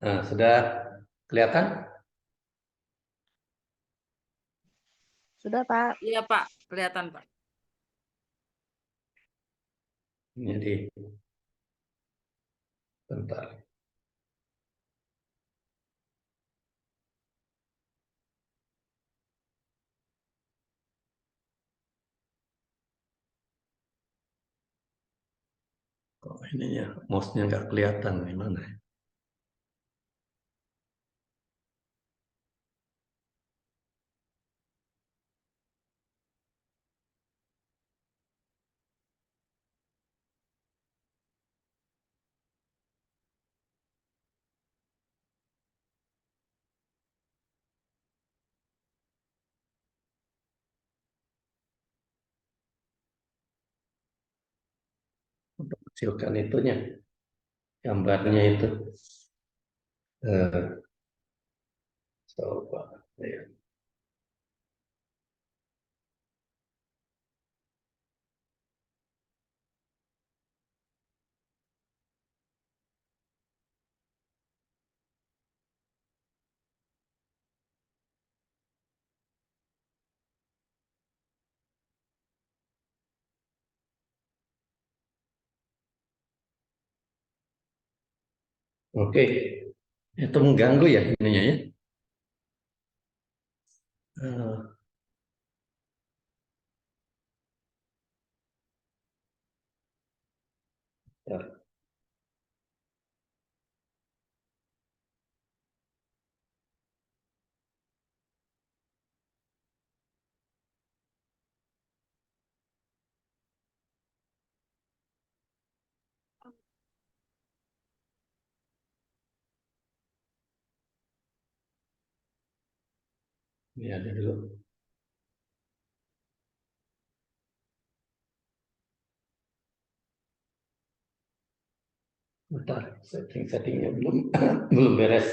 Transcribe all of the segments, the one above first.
Nah, sudah kelihatan? Sudah, Pak. Iya, Pak. Kelihatan, Pak. Jadi, bentar. Kok ininya, mouse-nya nggak kelihatan gimana? Untuk kecilkan itunya, gambarnya itu. Eh, coba. Ya. Oke, itu mengganggu ya ininya ya. Eh, ya. Ini ada dulu. Bentar, setting-settingnya belum belum beres.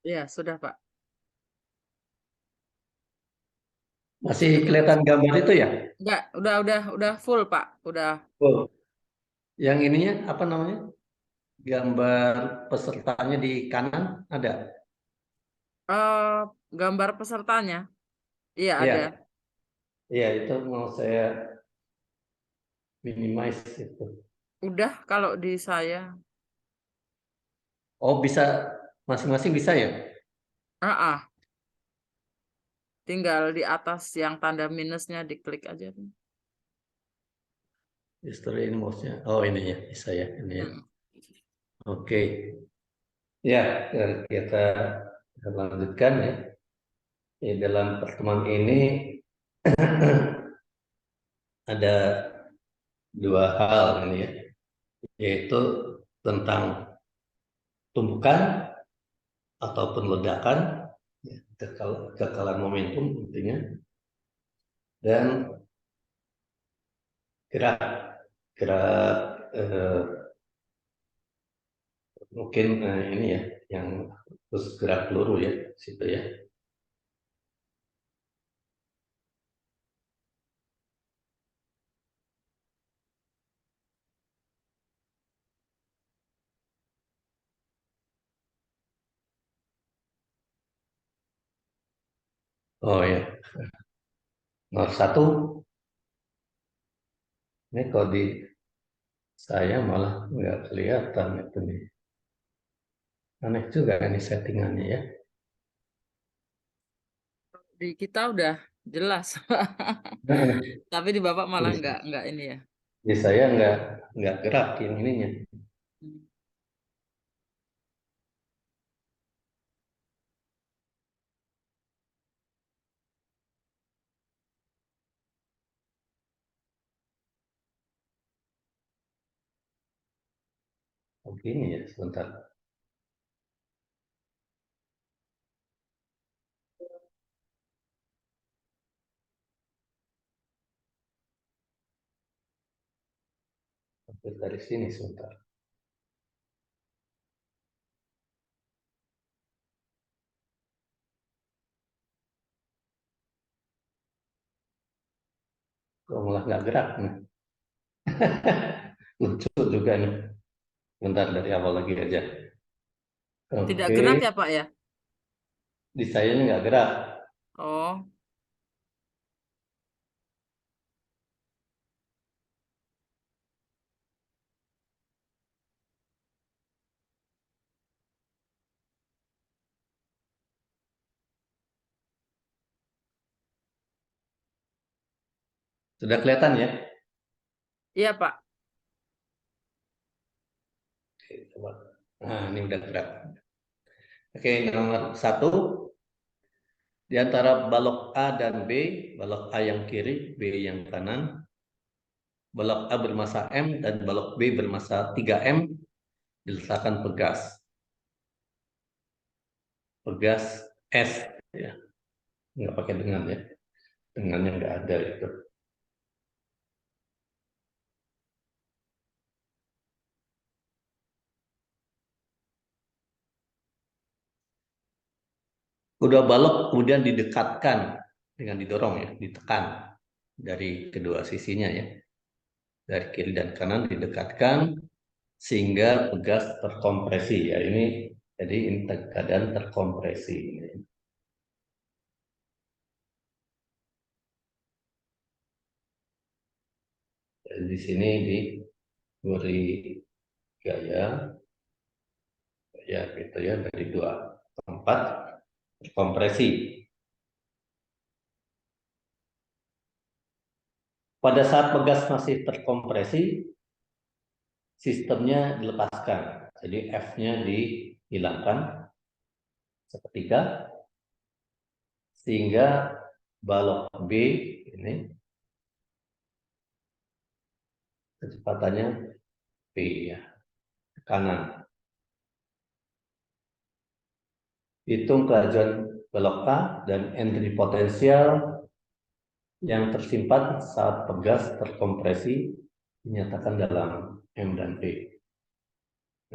Iya, sudah, Pak. Masih kelihatan gambar itu ya? Enggak, udah full, Pak. Udah. Oh, yang ininya apa namanya? Gambar pesertanya di kanan ada? eh Gambar pesertanya. Iya, ada. Iya, iya itu mau saya minimize itu. Udah kalau di saya. Oh bisa masing-masing bisa ya? Ah, ah. Tinggal di atas yang tanda minusnya diklik aja. History ini mouse-nya. Oh ini ya bisa ya ini ya. Hmm. Oke, ya kita lanjutkan ya. Dalam pertemuan ini ada dua hal ini ya, yaitu tentang tumbukan ataupun ledakan, ya, kekalahan momentum intinya, dan gerak gerak mungkin ini ya yang terus gerak peluru ya situ ya. Oh ya, nomor satu ini kalau di saya malah nggak kelihatan itu nih. Aneh juga ini settingannya ya. Di kita udah jelas, Pak. Nah, Tapi di Bapak malah di, enggak ini ya. di saya nggak gerak yang ininya. Hmm. Oh, gini ya sebentar. Oke, dari sini sebentar. Kok malah nggak gerak nih. Lucu juga nih. Bentar dari awal lagi aja. Tidak Oke, gerak ya Pak ya? di sayanya nggak gerak. Oh, Sudah kelihatan ya? iya Pak. Oke, coba. Nah, ini udah gerak. Oke, nomor satu, di antara balok A dan B, balok A yang kiri, B yang kanan, balok A bermassa M dan balok B bermassa 3M, diletakkan pegas. Pegas S, ya. Nggak pakai dengan ya. Dengannya nggak ada itu. Kedua balok kemudian didekatkan dengan didorong ya, ditekan dari kedua sisinya ya. Dari kiri dan kanan didekatkan sehingga pegas terkompresi ya. Jadi ini keadaan terkompresi. Dan di sini diberi gaya ya gitu ya dari dua tempat kompresi. Pada saat pegas masih terkompresi, sistemnya dilepaskan. Jadi F-nya dihilangkan seketika sehingga balok B ini kecepatannya V ya, ke kanan. Hitung kelajuan balok A dan entry potensial yang tersimpan saat pegas terkompresi dinyatakan dalam M dan V.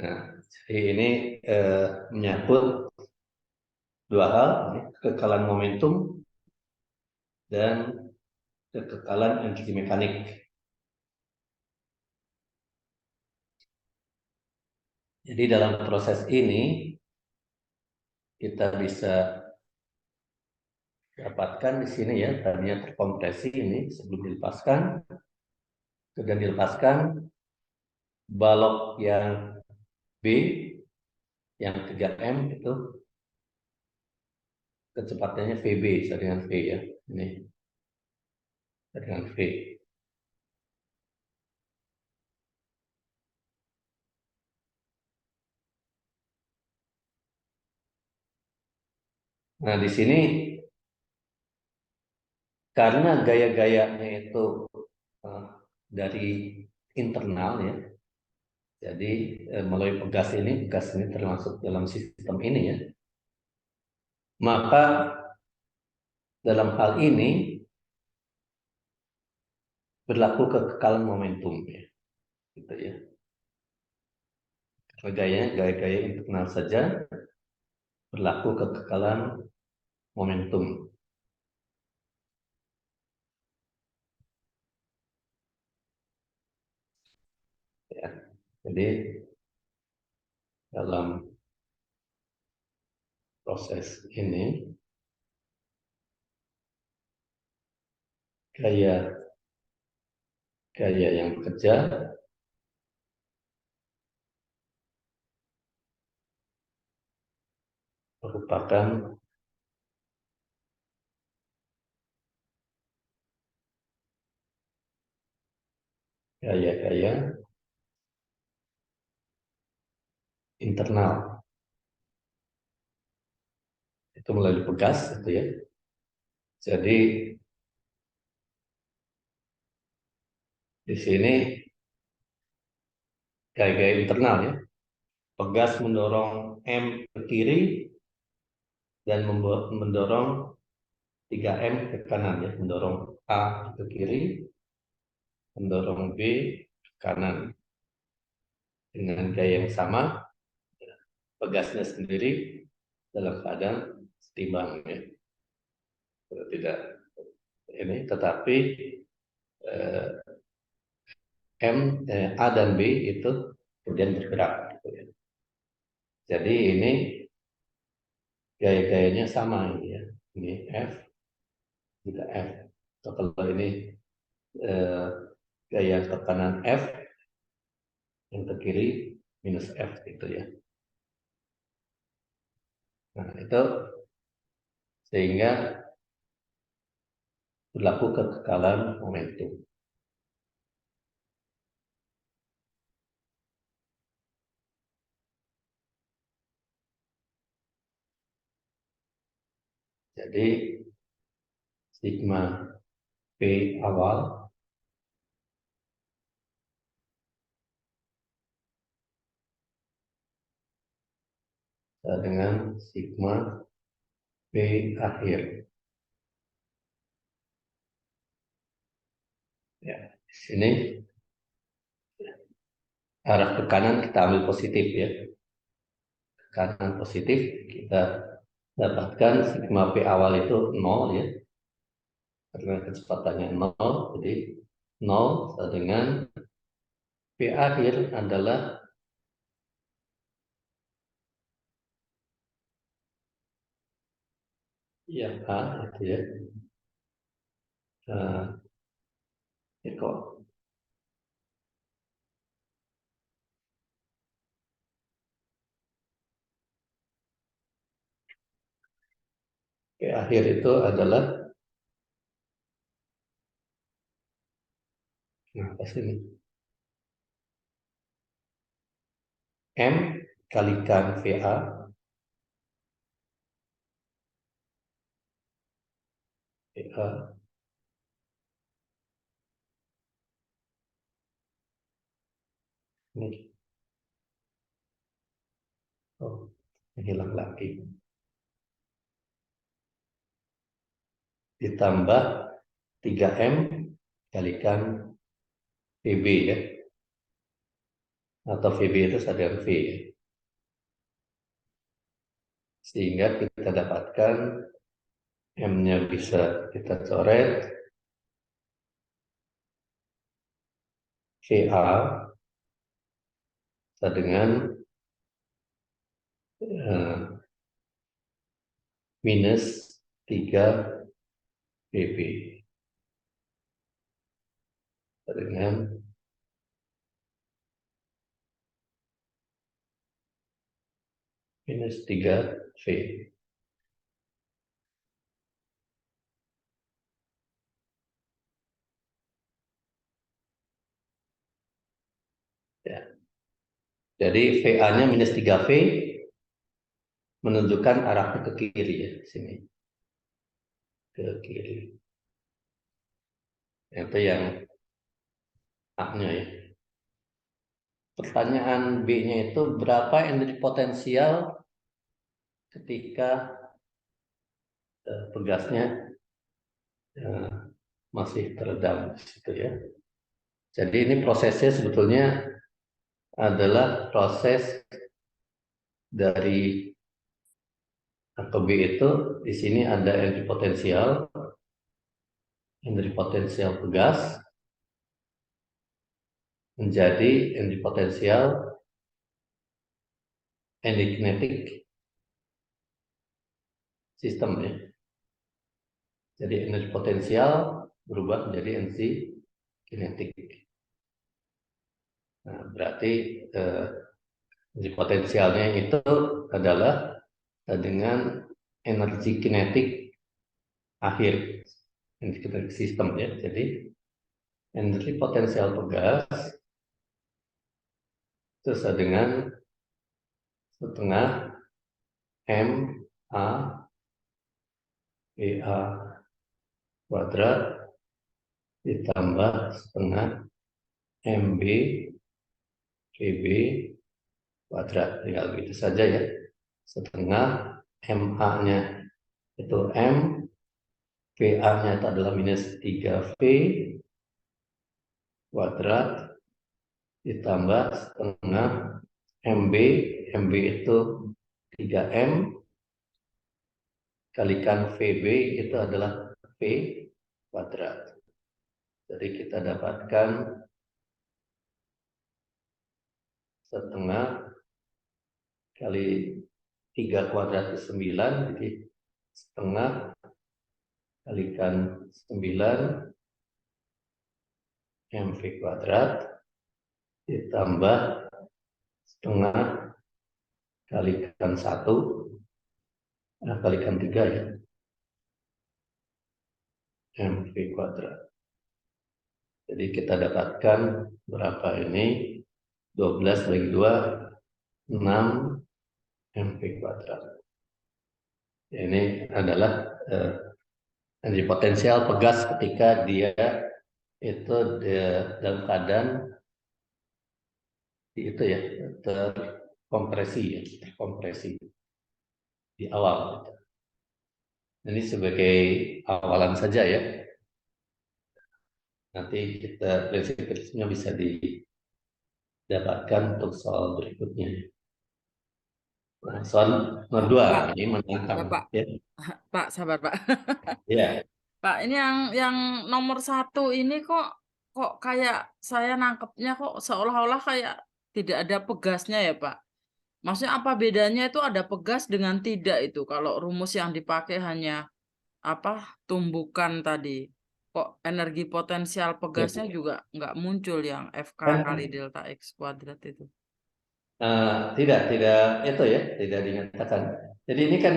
Nah, jadi ini menyangkut dua hal, kekekalan momentum dan kekekalan energi mekanik. Jadi dalam proses ini kita bisa dapatkan di sini ya, tadinya terkompresi ini sebelum dilepaskan, sudah dilepaskan balok yang B yang 3M itu kecepatannya VB dengan V ya, ini dengan V. Nah di sini karena gaya-gayanya itu dari internal ya, jadi melalui pegas ini termasuk dalam sistem ini ya, maka dalam hal ini berlaku kekekalan momentum ya, gitu ya. Gaya-gaya internal saja berlaku kekekalan momentum. Ya. Jadi dalam proses ini gaya gaya yang bekerja merupakan gaya-gaya internal. Itu melalui pegas itu ya. Jadi di sini gaya-gaya internal ya. Pegas mendorong M ke kiri dan mendorong 3M ke kanan ya, mendorong A ke kiri, mendorong B ke kanan dengan gaya yang sama, pegasnya sendiri dalam keadaan setimbang ya. Tidak ini, tetapi eh, A dan B itu kemudian bergerak gitu ya. Jadi ini gaya-gayanya sama ini ya. Ini F, juga F. So, kalau ini gaya ke kanan F, yang ke kiri minus F gitu ya. Nah, itu sehingga berlaku kekekalan momentum. Jadi sigma P awal dengan sigma P akhir. Ya, di sini arah ke kanan kita ambil positif ya. Kanan positif kita dapatkan sigma P awal itu 0 ya. Karena kecepatannya 0, jadi 0 dengan P akhir adalah yang A itu ya. Kok P akhir itu adalah apa sini? M kalikan VA VA ini hilang lagi. Ditambah 3M kalikan VB ya. Atau VB itu sadaran V ya. Sehingga kita dapatkan M-nya bisa kita coret VA dengan minus 3 VB dengan minus 3 V. Ya. Jadi VA-nya minus 3V menunjukkan arahnya ke kiri ya, sini. Ke kiri. Itu yang A-nya ya. Pertanyaan B-nya itu berapa energi potensial ketika pegasnya masih teredam di situ ya. Jadi ini prosesnya sebetulnya adalah proses dari AKB itu. Di sini ada energi potensial pegas menjadi energi potensial energi kinetik sistem ya. Jadi energi potensial berubah menjadi energi kinetik. Nah, berarti energi potensialnya itu adalah dengan energi kinetik akhir, energi kinetik sistem ya. Jadi energi potensial pegas itu dengan setengah M A E A kuadrat ditambah setengah MB PB kuadrat, tinggal gitu saja ya. Setengah MA-nya itu M, VA-nya itu adalah minus 3V kuadrat ditambah setengah MB, MB itu 3M kalikan VB itu adalah V kuadrat. Jadi kita dapatkan setengah kali 3 kuadrat itu 9, jadi setengah kalikan 9 MV kuadrat ditambah setengah kalikan 1 kalikan 3 ya, MV kuadrat. Jadi kita dapatkan berapa ini? 12 bagi 2, 6 MV kuadrat. Ini adalah energi potensial pegas ketika dia itu dalam keadaan itu ya, terkompresi di awal. Ini sebagai awalan saja ya. Nanti kita prinsip-prinsipnya bisa didapatkan untuk soal berikutnya. Nah, soal nomor 2 Pak, ini menantang Bapak, ya. Pak, sabar Pak. Ya. Pak, ini yang nomor 1 ini kok kayak saya nangkepnya kok seolah-olah kayak tidak ada pegasnya ya Pak. Maksudnya apa bedanya itu ada pegas dengan tidak itu? Kalau rumus yang dipakai hanya tumbukan tadi. Kok energi potensial pegasnya juga nggak muncul yang FK kali Kan delta X kuadrat itu. tidak itu ya, tidak dinyatakan. Jadi ini kan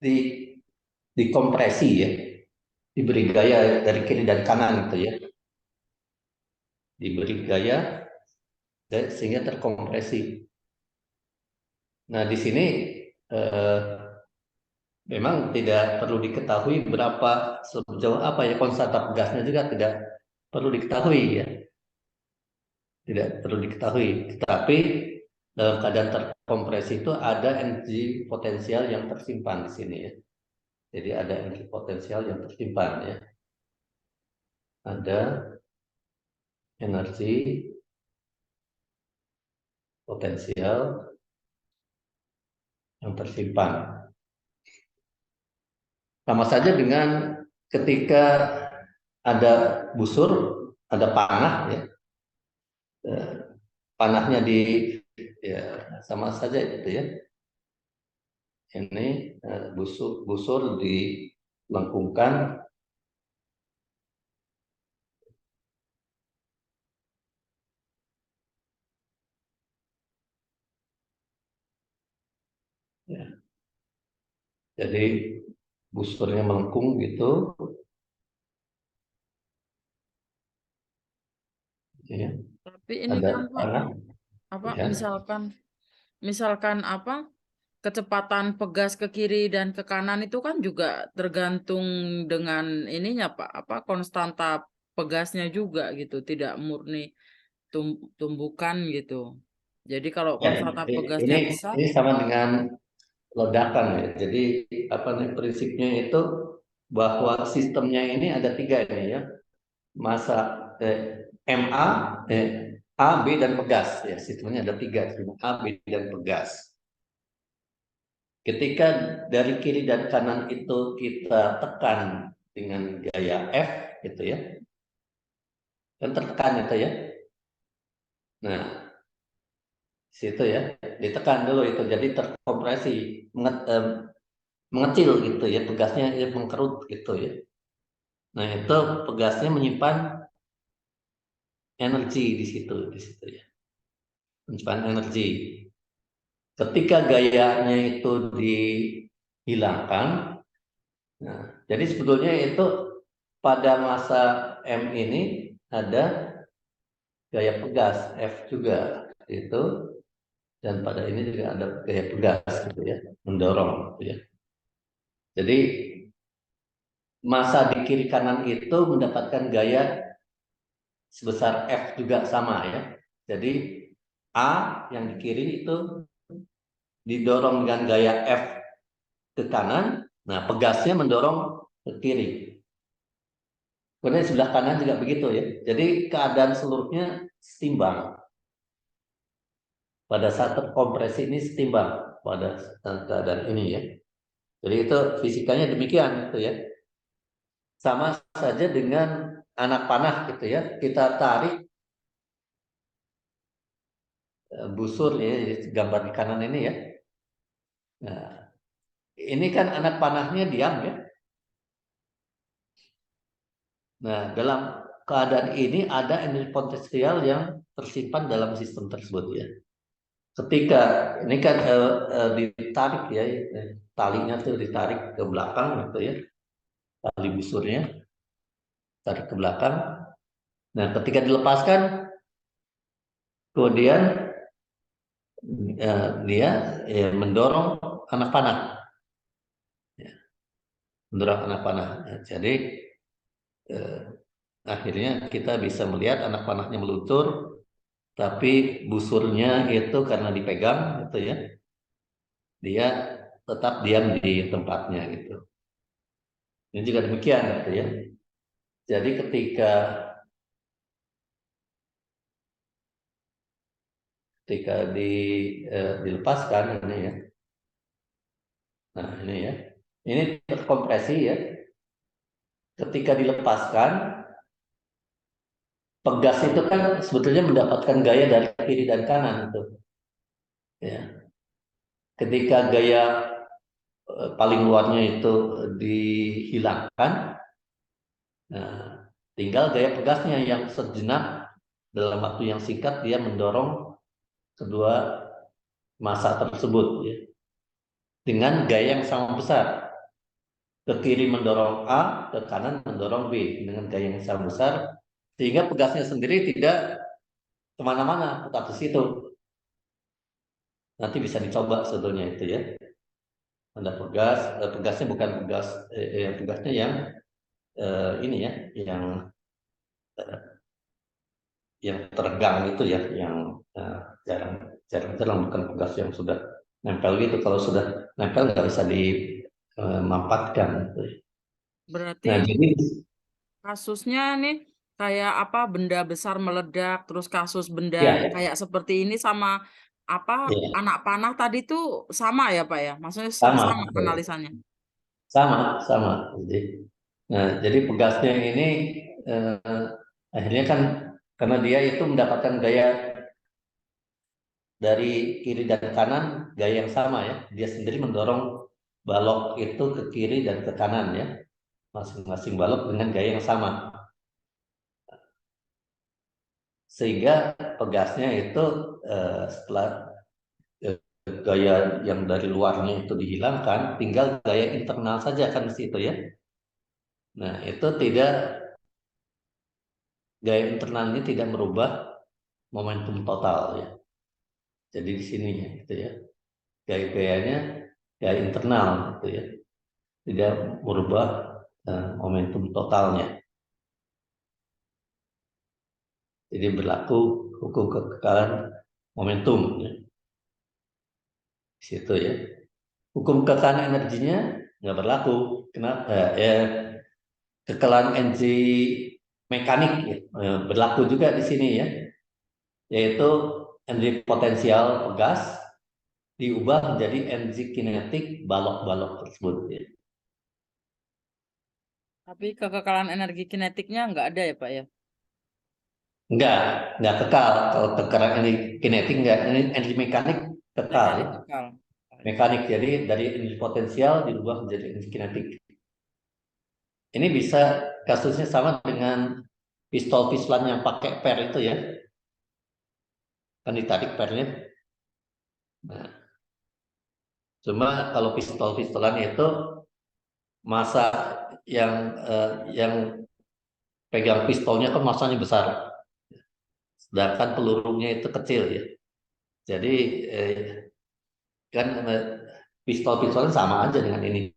di dikompresi ya, diberi gaya dari kiri dan kanan gitu ya, diberi gaya sehingga terkompresi. Nah di sini memang tidak perlu diketahui berapa sejauh apa ya konstanta pegasnya, juga tidak perlu diketahui ya, tidak perlu diketahui. Tetapi dalam keadaan terkompresi itu ada energi potensial yang tersimpan di sini ya. Jadi ada energi potensial yang tersimpan ya. Ada energi potensial yang tersimpan. Sama saja dengan ketika ada busur, ada panah ya. Panahnya ya sama saja itu ya. Ini busur dilengkungkan ya. Jadi busurnya melengkung gitu ya. Tapi ini Ada kan Pak, panah ya. misalkan kecepatan pegas ke kiri dan ke kanan itu kan juga tergantung dengan ininya Pak, konstanta pegasnya juga gitu, tidak murni tumbukan gitu. Jadi kalau Ya, konstanta pegasnya ini besar, ini sama dengan ledakan ya. Jadi prinsipnya itu bahwa sistemnya ini ada 3 ini ya. Masa MA, A, B dan pegas ya. Sistemnya ada 3, A, B dan pegas. Ketika dari kiri dan kanan itu kita tekan dengan gaya F gitu ya. Kan tertekan itu ya. Nah, situ ya, ditekan dulu itu jadi terkompresi, mengecil gitu ya, pegasnya mengkerut gitu ya. Nah, itu pegasnya menyimpan energi di situ ya. Menyimpan energi. Ketika gayanya itu dihilangkan, nah, jadi sebetulnya itu pada masa M ini ada gaya pegas F juga itu, dan pada ini juga ada gaya pegas gitu ya, mendorong gitu ya. Jadi masa di kiri kanan itu mendapatkan gaya sebesar F juga sama ya. Jadi A yang di kiri itu didorong dengan gaya F ke kanan, nah pegasnya mendorong ke kiri. Kemudian sebelah kanan juga begitu ya. Jadi keadaan seluruhnya setimbang. Pada saat terkompresi ini setimbang pada keadaan ini ya. Jadi itu fisikanya demikian gitu ya. Sama saja dengan anak panah gitu ya. Kita tarik busur ya, gambar di kanan ini ya. Nah, ini kan anak panahnya diam ya. Nah, dalam keadaan ini ada energi potensial yang tersimpan dalam sistem tersebut ya. Ketika ini kan ditarik ya, talinya tuh ditarik ke belakang gitu ya, tali busurnya tarik ke belakang. Nah, ketika dilepaskan, kemudian dia mendorong anak panah, mendorong anak panah. Nah, jadi akhirnya kita bisa melihat anak panahnya meluncur, tapi busurnya itu karena dipegang, gitu ya, dia tetap diam di tempatnya gitu. Ini juga demikian, gitu ya. Jadi ketika dilepaskan ini ya, nah ini ya, ini terkompresi ya. Ketika dilepaskan, pegas itu kan sebetulnya mendapatkan gaya dari kiri dan kanan itu. Ya. Ketika gaya paling luarnya itu dihilangkan, nah, tinggal gaya pegasnya yang sejenak dalam waktu yang singkat dia mendorong kedua massa tersebut ya, dengan gaya yang sama besar. Ke kiri mendorong A, ke kanan mendorong B dengan gaya yang sama besar, sehingga pegasnya sendiri tidak kemana-mana, tetap di situ. Nanti bisa dicoba sebetulnya itu ya. Ada pegas, pegasnya bukan pegas, pegasnya yang ini ya, yang teregang itu ya, yang jarang bukan pegas yang sudah nempel gitu. Kalau sudah nempel nggak bisa dimampatkan. Berarti Nah, jadi kasusnya nih kayak apa benda besar meledak, terus kasus benda ya, kayak seperti ini sama apa ya, anak panah tadi tuh sama ya Pak ya? Maksudnya sama sama, analisanya. sama. Jadi pegasnya ini akhirnya kan karena dia itu mendapatkan gaya dari kiri dan kanan, gaya yang sama ya. Dia sendiri mendorong balok itu ke kiri dan ke kanan ya. Masing-masing balok dengan gaya yang sama. Sehingga pegasnya itu setelah gaya yang dari luarnya itu dihilangkan, tinggal gaya internal saja kan di situ ya. Nah, itu tidak, gaya internal ini tidak merubah momentum total ya. Jadi di sini ya, gitu ya. Gaya-gayanya gaya internal gitu ya. Tidak merubah momentum totalnya. Jadi berlaku hukum kekekalan momentum ya. Di situ ya. Hukum kekekalan energinya nggak berlaku. Kenapa? Kekekalan energi mekanik ya, berlaku juga di sini ya. Yaitu energi potensial pegas diubah menjadi energi kinetik balok-balok tersebut ya. Tapi kekekalan energi kinetiknya nggak ada ya Pak ya? Enggak, enggak kekal. Kalau kekerasan energi kinetik enggak, ini energi mekanik kekal ya. Mekanik kekal. Mekanik, jadi dari energi potensial dirubah menjadi energi kinetik. Ini bisa kasusnya sama dengan pistol-pistolan yang pakai per itu ya. Kan ditarik pernya. Nah, cuma kalau pistol-pistolan itu massa yang pegang pistolnya kan massanya besar. Sedangkan pelurunya itu kecil ya. Jadi kan pistol-pistolan sama aja dengan ini.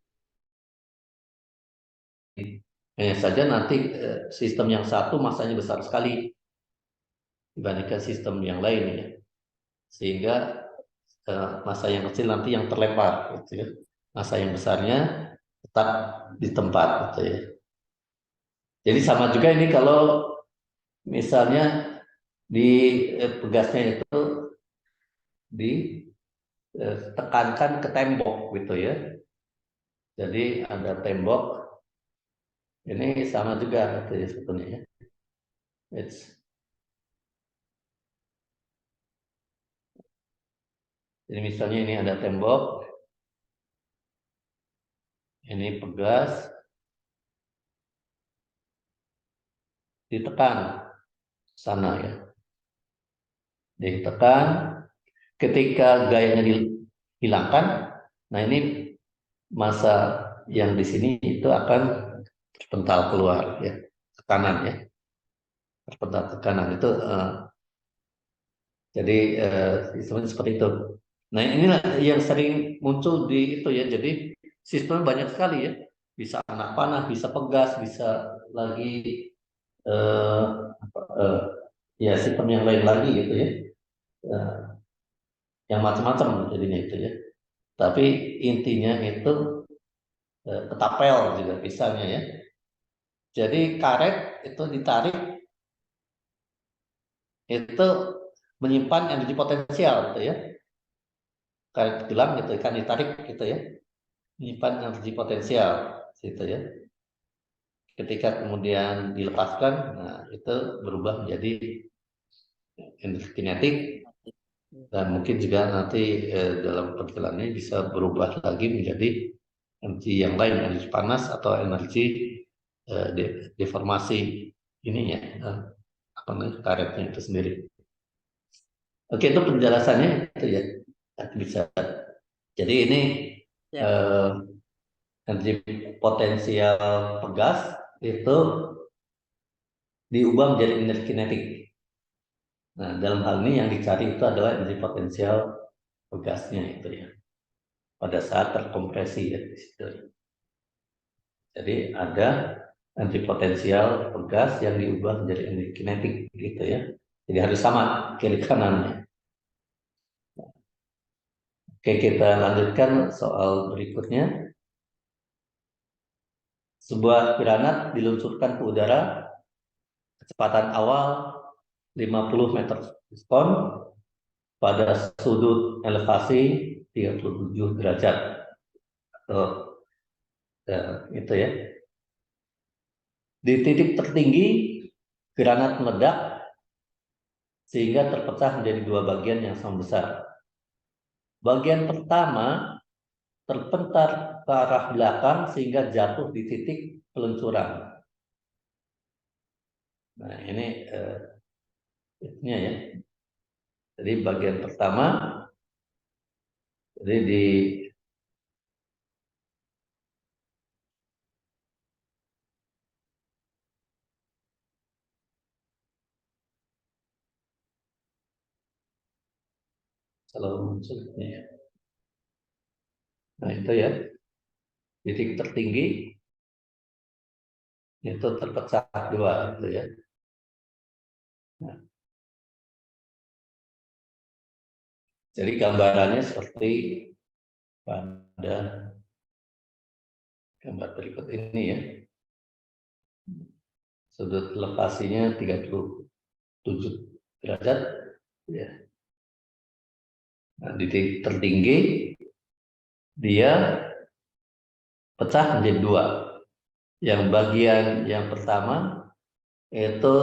Hanya saja nanti sistem yang satu massanya besar sekali dibandingkan sistem yang lain ya. Sehingga massa yang kecil nanti yang terlempar gitu ya. Massa yang besarnya tetap di tempat gitu ya. Jadi sama juga ini kalau misalnya di pegasnya itu ditekankan ke tembok gitu ya. Jadi ada tembok, ini sama juga gitu ya sebetulnya ya. Jadi misalnya ini ada tembok, ini pegas, ditekan sana ya, ditekan. Ketika gayanya dihilangkan, nah ini massa yang di sini itu akan terpental keluar ya, tekanan ya, terpental tekanan itu. Jadi sistemnya seperti itu. Nah inilah yang sering muncul di itu ya. Jadi sistem banyak sekali ya. Bisa anak panah, bisa pegas, bisa lagi eh, ya sistem yang lain lagi gitu ya. Eh, yang macam-macam jadinya itu ya. Tapi intinya itu ketapel juga misalnya ya. Jadi karet itu ditarik itu menyimpan energi potensial gitu ya. Karet gelang gitu kan ditarik gitu ya. Menyimpan energi potensial gitu ya. Ketika kemudian dilepaskan, nah itu berubah menjadi energi kinetik dan mungkin juga nanti dalam perjalanannya bisa berubah lagi menjadi energi yang lain, energi panas atau energi deformasi ininya, apa namanya, karetnya itu sendiri. Oke, itu penjelasannya itu ya, bisa. Jadi ini energi potensial pegas itu diubah menjadi energi kinetik. Nah, dalam hal ini yang dicari itu adalah energi potensial pegasnya itu ya, pada saat terkompresi ya di situ. Jadi ada energi potensial pegas yang diubah menjadi energi kinetik gitu ya. Jadi harus sama kiri kanannya. Oke, kita lanjutkan soal berikutnya. Sebuah granat diluncurkan ke udara, kecepatan awal 50 meter per sekon pada sudut elevasi 37 derajat. Atau itu ya. Di titik tertinggi granat meledak sehingga terpecah menjadi dua bagian yang sama besar. Bagian pertama terpentar ke arah belakang sehingga jatuh di titik peluncuran. Nah ini itunya ya. Jadi bagian pertama, jadi di selalu muncul ya. Nah itu ya, titik tertinggi itu terpecah dua itu ya. Nah, jadi gambarannya seperti pada gambar berikut ini ya. Sudut elevasinya 37 derajat ya. Nah, di titik tertinggi dia pecah menjadi dua. Yang bagian yang pertama itu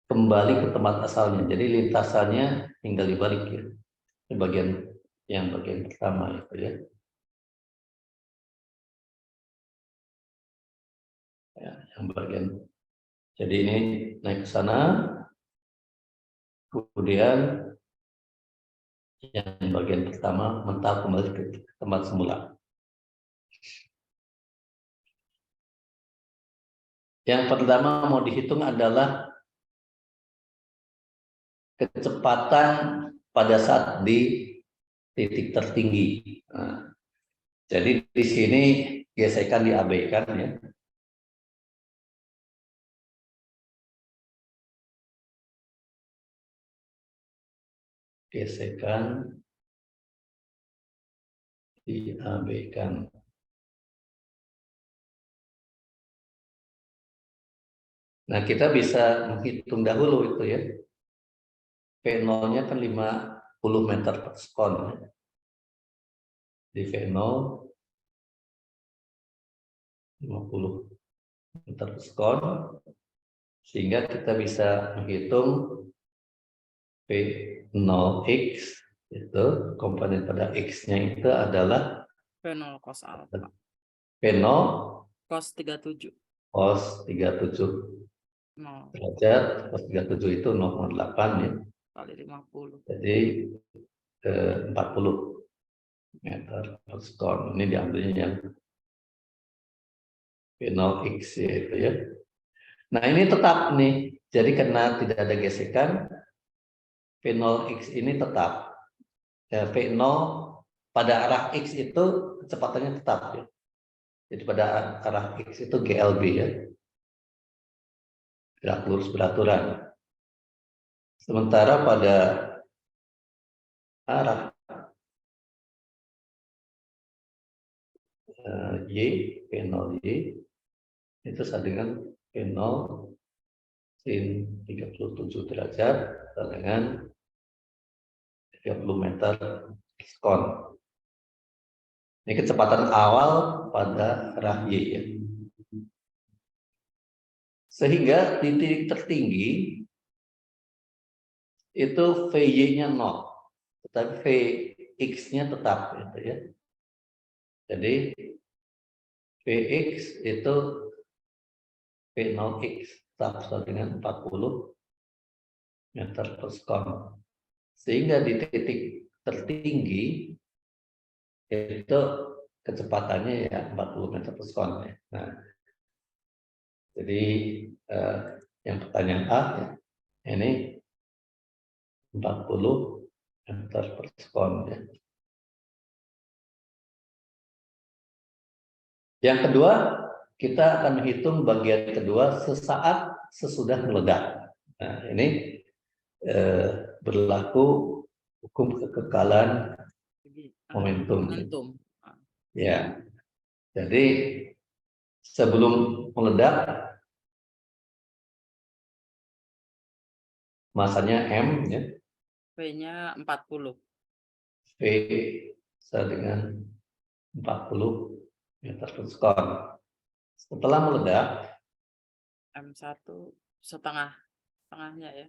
kembali ke tempat asalnya. Jadi lintasannya tinggal dibalik ya. Ini bagian pertama itu ya. Ya, yang bagian. Jadi ini naik ke sana, kemudian yang bagian pertama mental kembali ke tempat semula. Yang pertama mau dihitung adalah kecepatan pada saat di titik tertinggi. Nah, jadi di sini gesekan diabaikan ya. Gesekan diabaikan. Nah, kita bisa menghitung dahulu itu ya. V0-nya kan 50 meter per sekon. Ya. Di V0 50 meter per sekon. Sehingga kita bisa menghitung V0x Itu komponen pada X-nya itu adalah P0 cos alfa. P0 Cos 37. cos 37 0 derajat. Cos 37 itu 0,8 ya. kali 50. Jadi 40 meter per sekon. Ini diambilnya yang P0X itu ya. Nah ini tetap nih. Jadi karena tidak ada gesekan, P0X ini tetap. P0 pada arah X itu kecepatannya tetap ya. Jadi pada arah X itu GLB ya. Gerak lurus beraturan. Sementara pada arah Y, P0Y itu sama dengan P0 sin 37 derajat sama dengan 30 meter sekon. Ini kecepatan awal pada arah Y ya. Sehingga di titik tertinggi itu VY-nya 0, tetapi Vx-nya tetap gitu ya. Jadi Vx itu P0x tetap sama dengan 40 meter per sekon. Sehingga di titik tertinggi itu kecepatannya ya 40 meter per sekon ya. Nah, jadi yang pertanyaan A ya, ini 40 meter per sekon ya. Yang kedua, kita akan menghitung bagian kedua sesaat sesudah meledak. Nah, ini berlaku hukum kekekalan momentum. Ya, jadi sebelum meledak masanya M ya. V-nya 40. V sama dengan 40 meter per sekon. Setelah meledak M1 setengahnya ya.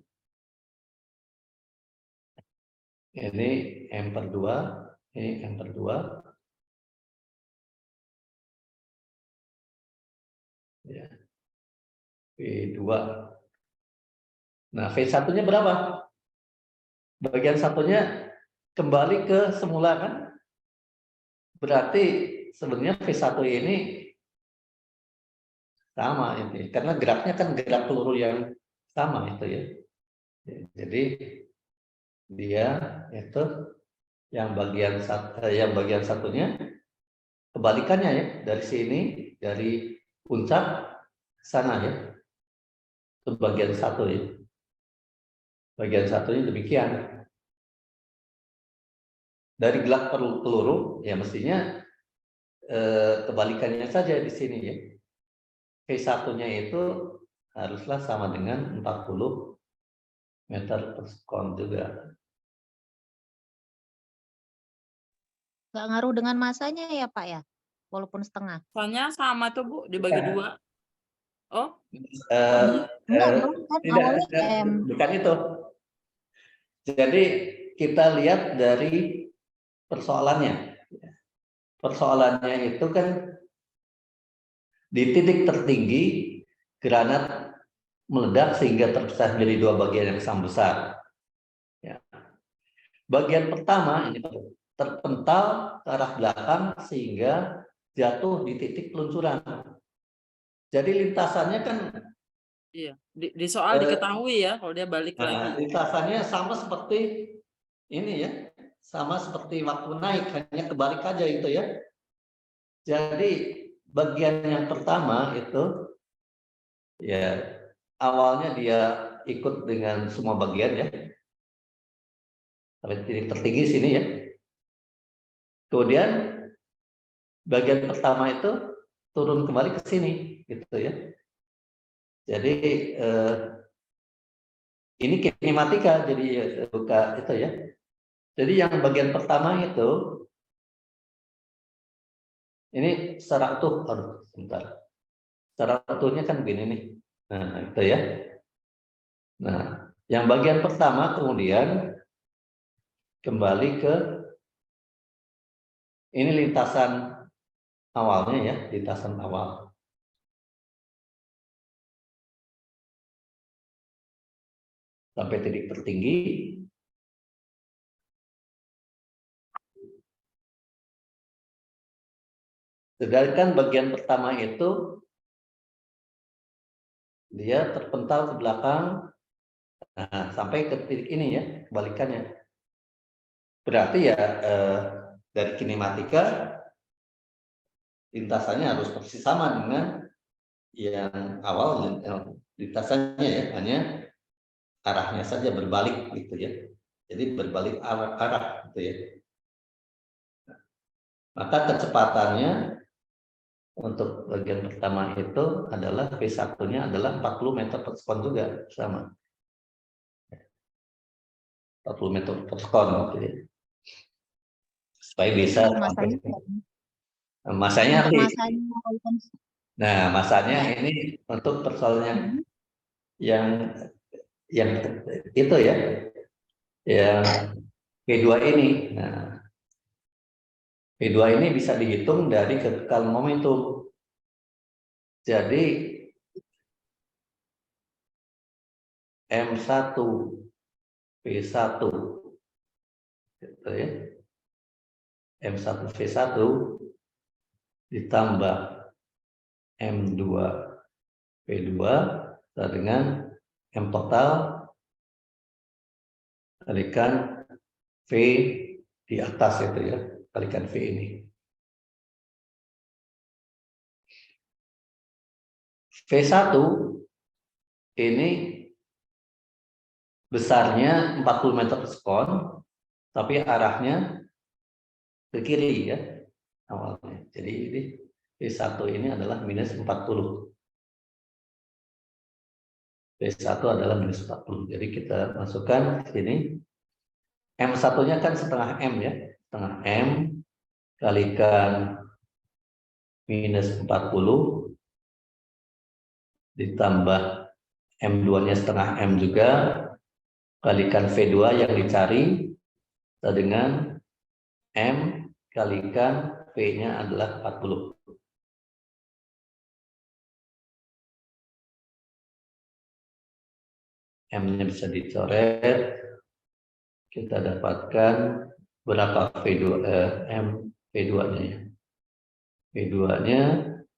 ini M per 2, ini M per 2. Ya. V2. Nah, V1-nya berapa? Bagian satunya kembali ke semula kan? Berarti sebenarnya V1 ini sama ini, karena geraknya kan gerak peluru yang sama itu ya. Jadi dia itu yang bagian satunya kebalikannya ya, dari sini dari puncak ke sana ya. Itu bagian satu ya. Bagian satunya demikian. Dari gerak peluru ya mestinya kebalikannya saja di sini ya. V1-nya itu haruslah sama dengan 40 meter per sekon juga. Nggak ngaruh dengan masanya ya Pak ya? Walaupun setengah. Soalnya sama tuh Bu, dibagi 2. Oh, Enggak dong, kan awalnya M. Bukan itu. Jadi kita lihat dari persoalannya. Persoalannya itu kan di titik tertinggi granat meledak sehingga terpecah menjadi 2 bagian yang sama besar. Ya. Bagian pertama ini terpental ke arah belakang sehingga jatuh di titik peluncuran. Jadi lintasannya kan iya. Di soal diketahui ya kalau dia balik lagi. Lintasannya sama seperti ini ya, sama seperti waktu naik, hanya kebalik aja itu ya. Jadi bagian yang pertama itu ya awalnya dia ikut dengan semua bagian ya, sampai titik tertinggi sini ya. Kemudian bagian pertama itu turun kembali ke sini gitu ya. Jadi ini kinematika, jadi buka itu ya. Jadi yang bagian pertama itu ini secara utuh, sebentar. Secara utuhnya kan begini nih. Nah, itu ya. Nah, yang bagian pertama kemudian kembali ke ini lintasan awalnya ya, lintasan awal. Sampai titik tertinggi. Sedangkan bagian pertama itu dia terpental ke belakang, nah, sampai ke titik ini ya, kebalikannya. Berarti ya dari kinematika lintasannya harus persis sama dengan yang awal, lintasannya ya, hanya arahnya saja berbalik gitu ya. Jadi berbalik arah gitu ya. Maka kecepatannya untuk bagian pertama itu adalah V1-nya adalah 40 meter per sekon juga, sama. 40 meter per sekon gitu ya. Supaya bisa sampai masanya untuk nanti. masanya. Nah, masanya ini untuk persoalannya yang itu ya. Yang P2 ini. Nah, P2 ini bisa dihitung dari kekekalan momentum. Jadi M1 V1 gitu ya. M1 V1 ditambah M2 V2 dengan M total kalikan V di atas itu ya, kalikan V ini. V1 ini besarnya 40 meter per sekon, tapi arahnya ke kiri ya awalnya. Jadi ini V1 ini adalah minus 40. V1 adalah minus 40. Jadi kita masukkan sini. M1-nya kan setengah M ya. Setengah M kalikan minus 40 ditambah M2-nya setengah M juga kalikan V2 yang dicari dengan M kalikan V-nya adalah 40. M-nya bisa dicoret, kita dapatkan berapa V2 M V2-nya ya. V2-nya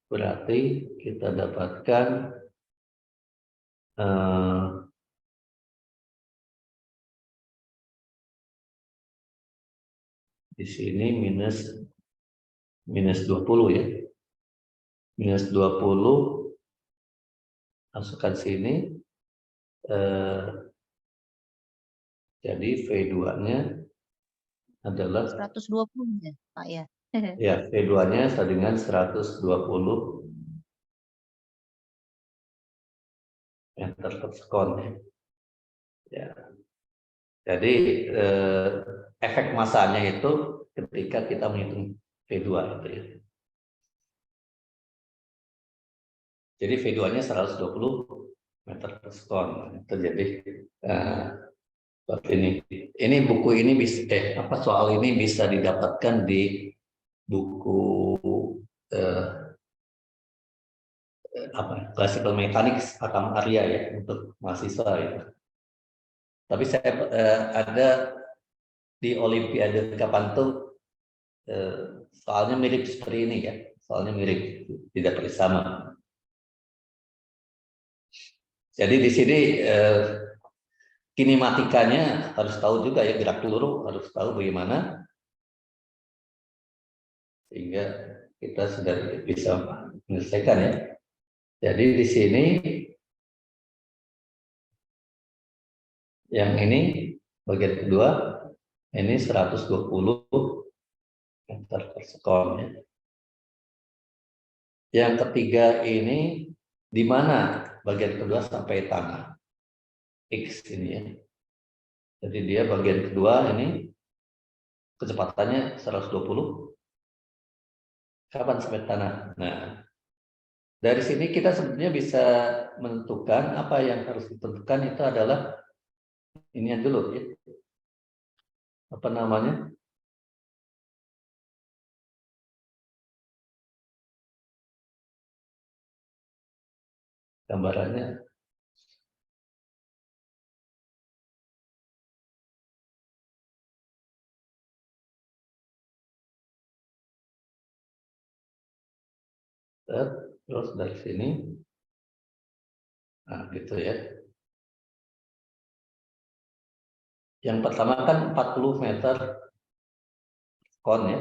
berarti kita dapatkan di sini minus 20 ya. Minus 20 masukkan sini. Jadi V2-nya adalah 120 ya, Pak ya. Ya, V2-nya dengan 120 meter per sekon ya. Jadi efek masanya itu ketika kita menghitung V2 itu ya. Jadi V2-nya 120 meter per sekon. Jadi ini buku ini bisa soal ini bisa didapatkan di buku Classical Mechanics Akam Arya ya untuk mahasiswa ya. Tapi saya ada di Olimpiade kapan tuh soalnya mirip seperti ini ya, soalnya mirip, tidak persis sama. Jadi di sini kinematikanya harus tahu juga ya, gerak peluru harus tahu bagaimana sehingga kita sudah bisa menyelesaikan ya. Jadi di sini yang ini bagian kedua ini 120 meter per sekon ya. Yang ketiga ini di mana bagian kedua sampai tanah X ini ya. Jadi dia bagian kedua ini kecepatannya 120. Kapan sampai tanah? Nah, dari sini kita sebenarnya bisa menentukan apa yang harus ditentukan itu adalah ini dulu ya. apa namanya? Gambarannya terus dari sini, nah gitu ya. Yang pertama kan 40 meter kon ya.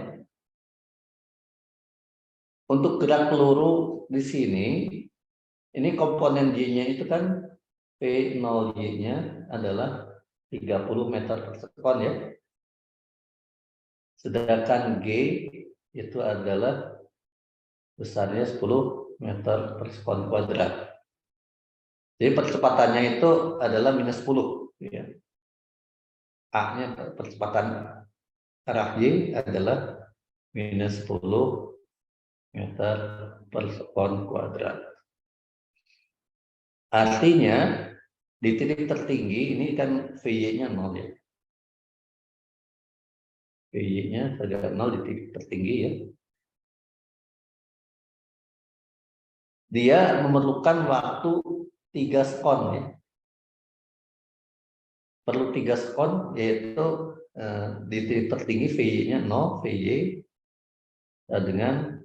Untuk gerak peluru di sini, ini komponen Y-nya itu kan P0Y-nya adalah 30 meter per sekon ya. Sedangkan G itu adalah besarnya 10 meter per sekon kuadrat. Jadi percepatannya itu adalah minus 10 ya. A-nya percepatan arah Y adalah minus 10 meter per sekon kuadrat. Artinya di titik tertinggi ini kan VY-nya 0 ya. VY-nya sudah 0 di titik tertinggi ya. Dia memerlukan waktu 3 sekon ya. Perlu 3 sekon, yaitu di titik tertinggi VY-nya 0, VY dengan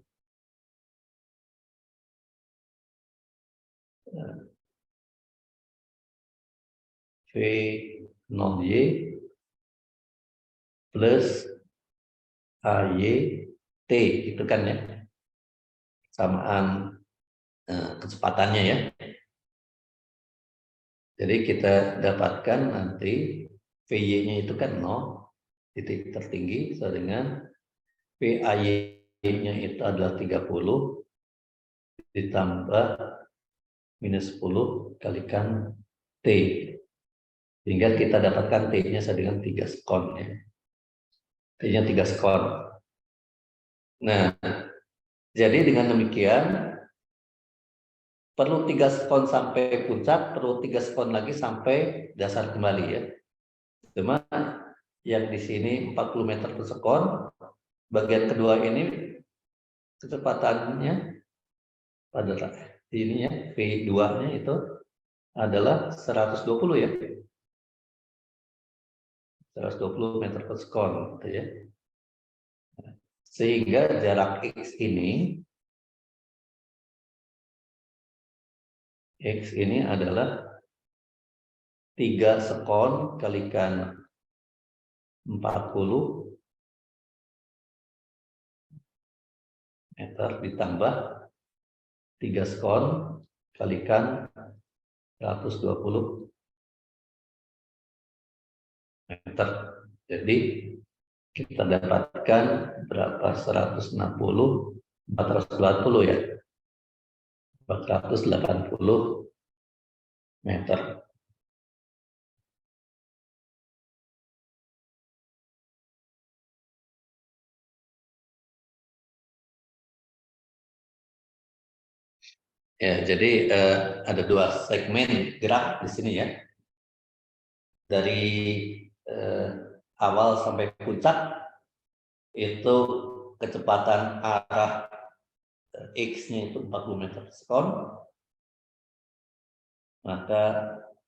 V0Y plus AY T, itu kan ya, samaan kecepatannya ya. Jadi kita dapatkan nanti VY-nya itu kan 0, titik tertinggi, sama dengan VAY-nya itu adalah 30 ditambah minus 10 kalikan T. Sehingga kita dapatkan T-nya sama dengan 3 sekon ya. T-nya 3 sekon. Nah, jadi dengan demikian perlu 3 sekon sampai puncak, perlu 3 sekon lagi sampai dasar kembali ya. Cuma yang di sini 40 meter per sekon, bagian kedua ini kecepatannya pada ini ya, V2-nya itu adalah 120 ya. 120 meter per sekon gitu ya. Sehingga jarak X ini adalah 3 sekon kalikan 40 meter ditambah 3 sekon kalikan 120 meter. Jadi kita dapatkan berapa? 160, 480 ya. 480 meter. Ya, jadi ada 2 segmen gerak di sini ya. Dari awal sampai puncak itu kecepatan arah X-nya itu 40 meter per sekon, maka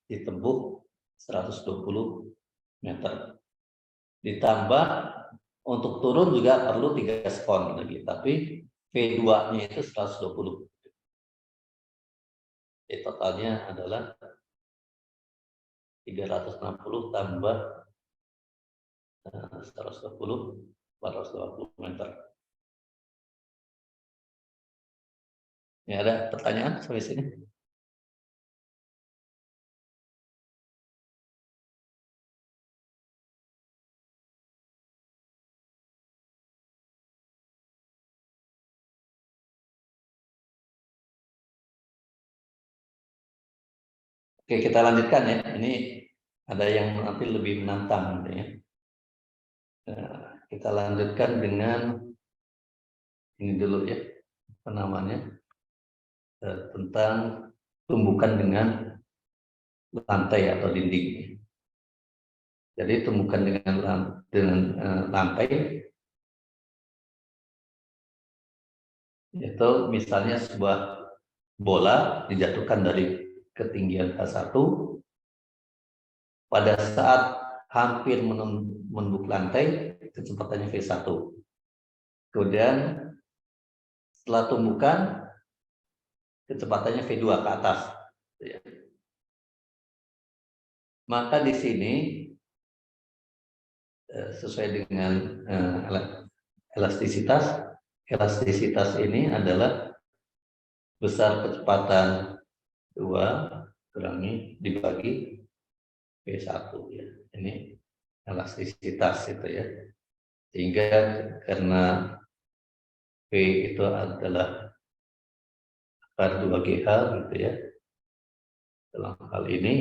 ditempuh 120 meter. Ditambah untuk turun juga perlu 3 sekon lagi, tapi V2-nya itu 120. Jadi totalnya adalah 360 tambah 120, 420 meter. Ya, ada pertanyaan sampai sini? Oke, kita lanjutkan ya. Ini ada yang nanti lebih menantang gitu ya. Kita lanjutkan dengan ini dulu ya, apa namanya, tentang tumbukan dengan lantai atau dinding. Jadi tumbukan dengan lantai itu misalnya sebuah bola dijatuhkan dari ketinggian H1, pada saat hampir menembus lantai kecepatannya V1. Kemudian setelah tumbukan kecepatannya V2 ke atas. Maka di sini sesuai dengan elastisitas ini adalah besar kecepatan 2 kurangi dibagi V1 ya. Ini elastisitas itu ya. Sehingga karena V itu adalah akar 2GH gitu ya. Dalam hal ini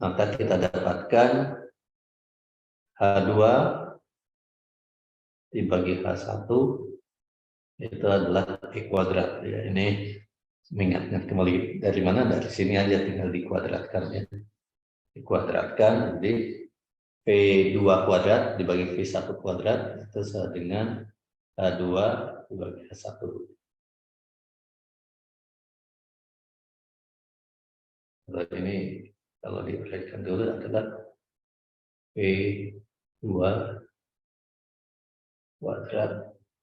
maka kita dapatkan H2 dibagi H1 itu adalah E kuadrat ya. Ini mengingatkan kembali dari mana, dari sini aja tinggal dikuadratkan ya. Dikuadratkan, jadi V2 kuadrat dibagi V1 kuadrat itu sama dengan H2 dibagi H1. Ini kalau diuraikan dulu adalah V2 kuadrat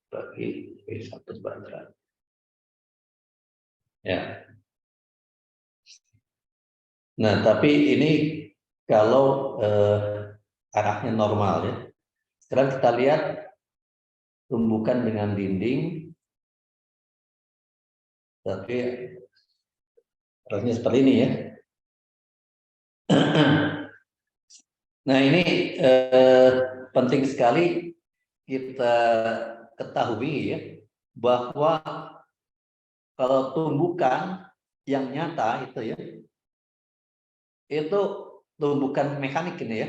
bagi V1 kuadrat. Ya. Nah, tapi ini kalau arahnya normal ya. Sekarang kita lihat tumbukan dengan dinding, tapi arahnya seperti ini ya. Nah, ini penting sekali kita ketahui ya, bahwa kalau tumbukan yang nyata itu ya, itu tumbukan mekanik ini ya,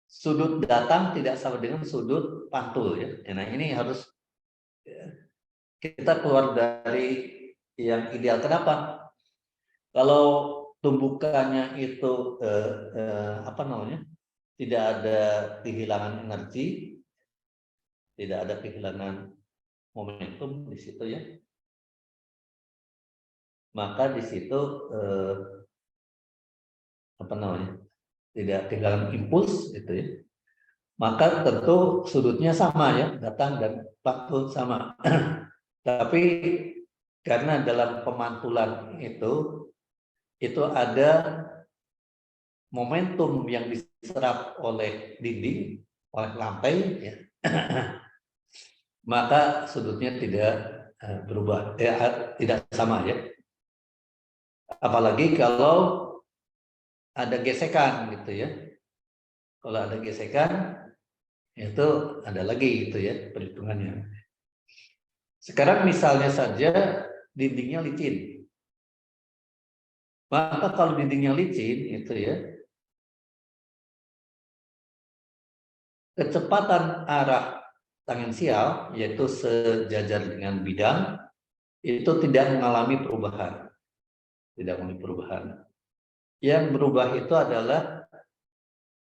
sudut datang tidak sama dengan sudut pantul ya. Nah, ini harus kita keluar dari yang ideal. Kenapa? Kalau tumbukannya itu tidak ada kehilangan energi, tidak ada kehilangan momentum di situ ya, maka di situ tidak kehilangan impuls gitu ya, maka tentu sudutnya sama ya, datang dan pantul sama. Tapi karena dalam pemantulan itu ada momentum yang diserap oleh dinding, oleh lantai ya. Maka sudutnya tidak berubah, tidak sama ya. Apalagi kalau ada gesekan gitu ya. Kalau ada gesekan itu ada lagi gitu ya perhitungannya. Sekarang misalnya saja dindingnya licin. Maka kalau dindingnya licin itu ya, kecepatan arah tangensial yaitu sejajar dengan bidang itu tidak mengalami perubahan. Tidak mengalami perubahan. Yang berubah itu adalah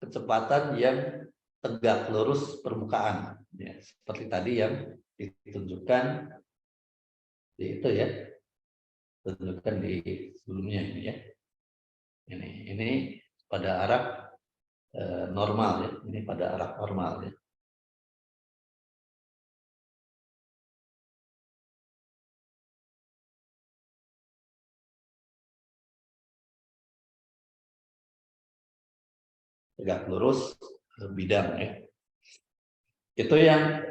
kecepatan yang tegak lurus permukaan ya, seperti tadi yang ditunjukkan di itu ya, tunjukkan di sebelumnya ini ya. Ini pada arah normal ya, ini pada arah normal ya. Tegak lurus bidang ya. Itu yang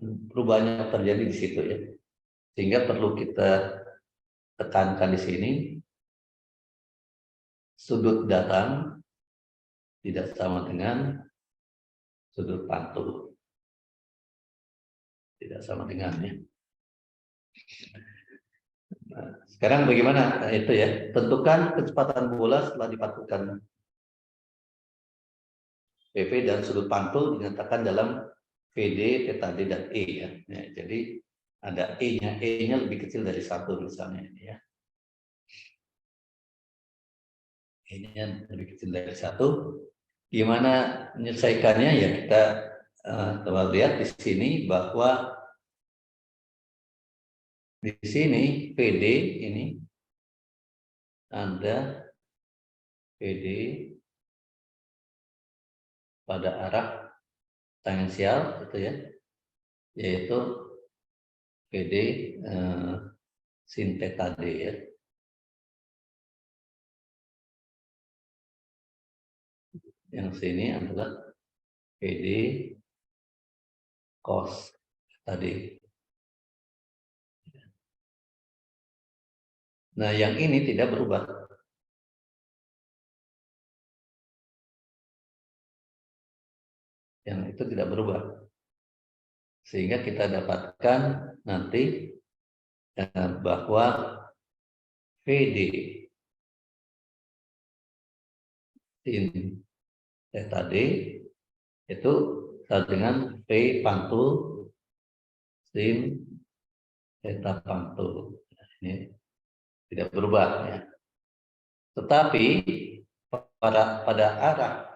perubahannya terjadi di situ ya. Sehingga perlu kita tekankan di sini, sudut datang tidak sama dengan sudut pantul. Tidak sama dengannya. Nah, sekarang bagaimana itu ya? Tentukan kecepatan bola setelah dipantulkan PV dan sudut pantul dinyatakan dalam VD, theta D, dan E ya. Ya, jadi ada E-nya lebih kecil dari 1 misalnya ini ya. Ini yang lebih kecil dari 1. Gimana menyelesaikannya ya kita coba lihat di sini bahwa di sini PD ini ada PD pada arah tangensial itu ya, yaitu PD sin theta D ya. Yang sini adalah PD cos tadi. Nah, yang ini tidak berubah. Yang itu tidak berubah. Sehingga kita dapatkan nanti bahwa PD sin theta D itu sama dengan V pantul sin theta pantul. Ini tidak berubah ya. Tetapi pada arah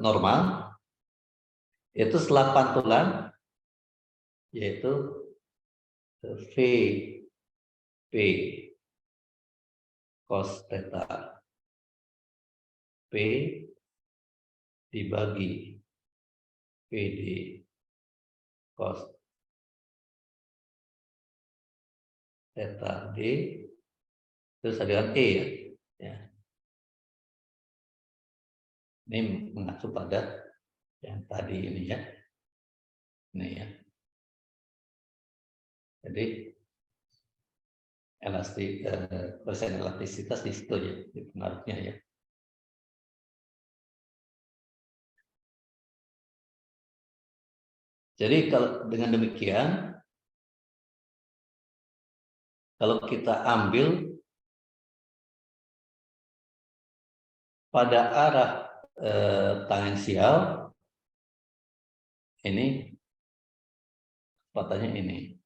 normal itu setelah pantulan yaitu V cos theta P dibagi PD cos theta D terus ada E ya. Ini mengacu pada yang tadi ini ya. Ini ya. Jadi persen elastisitas di situ ya, di pengaruhnya ya. Jadi kalau dengan demikian, kalau kita ambil pada arah tangensial, ini kecepatannya ini,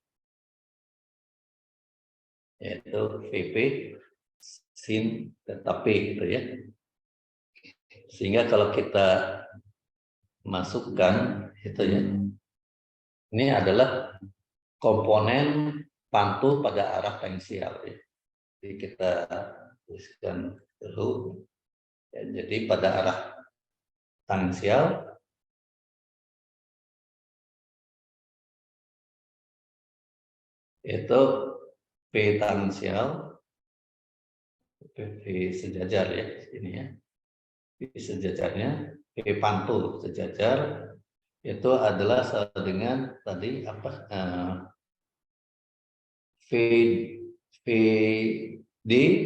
yaitu VP sin theta P gitu ya. Sehingga kalau kita masukkan itu ya, ini adalah komponen pantul pada arah tangensial ya. Jadi kita tuliskan dulu ya, jadi pada arah tangensial itu P tangensial P sejajar ya ini ya. P sejajarnya P pantul sejajar itu adalah sama dengan tadi apa VD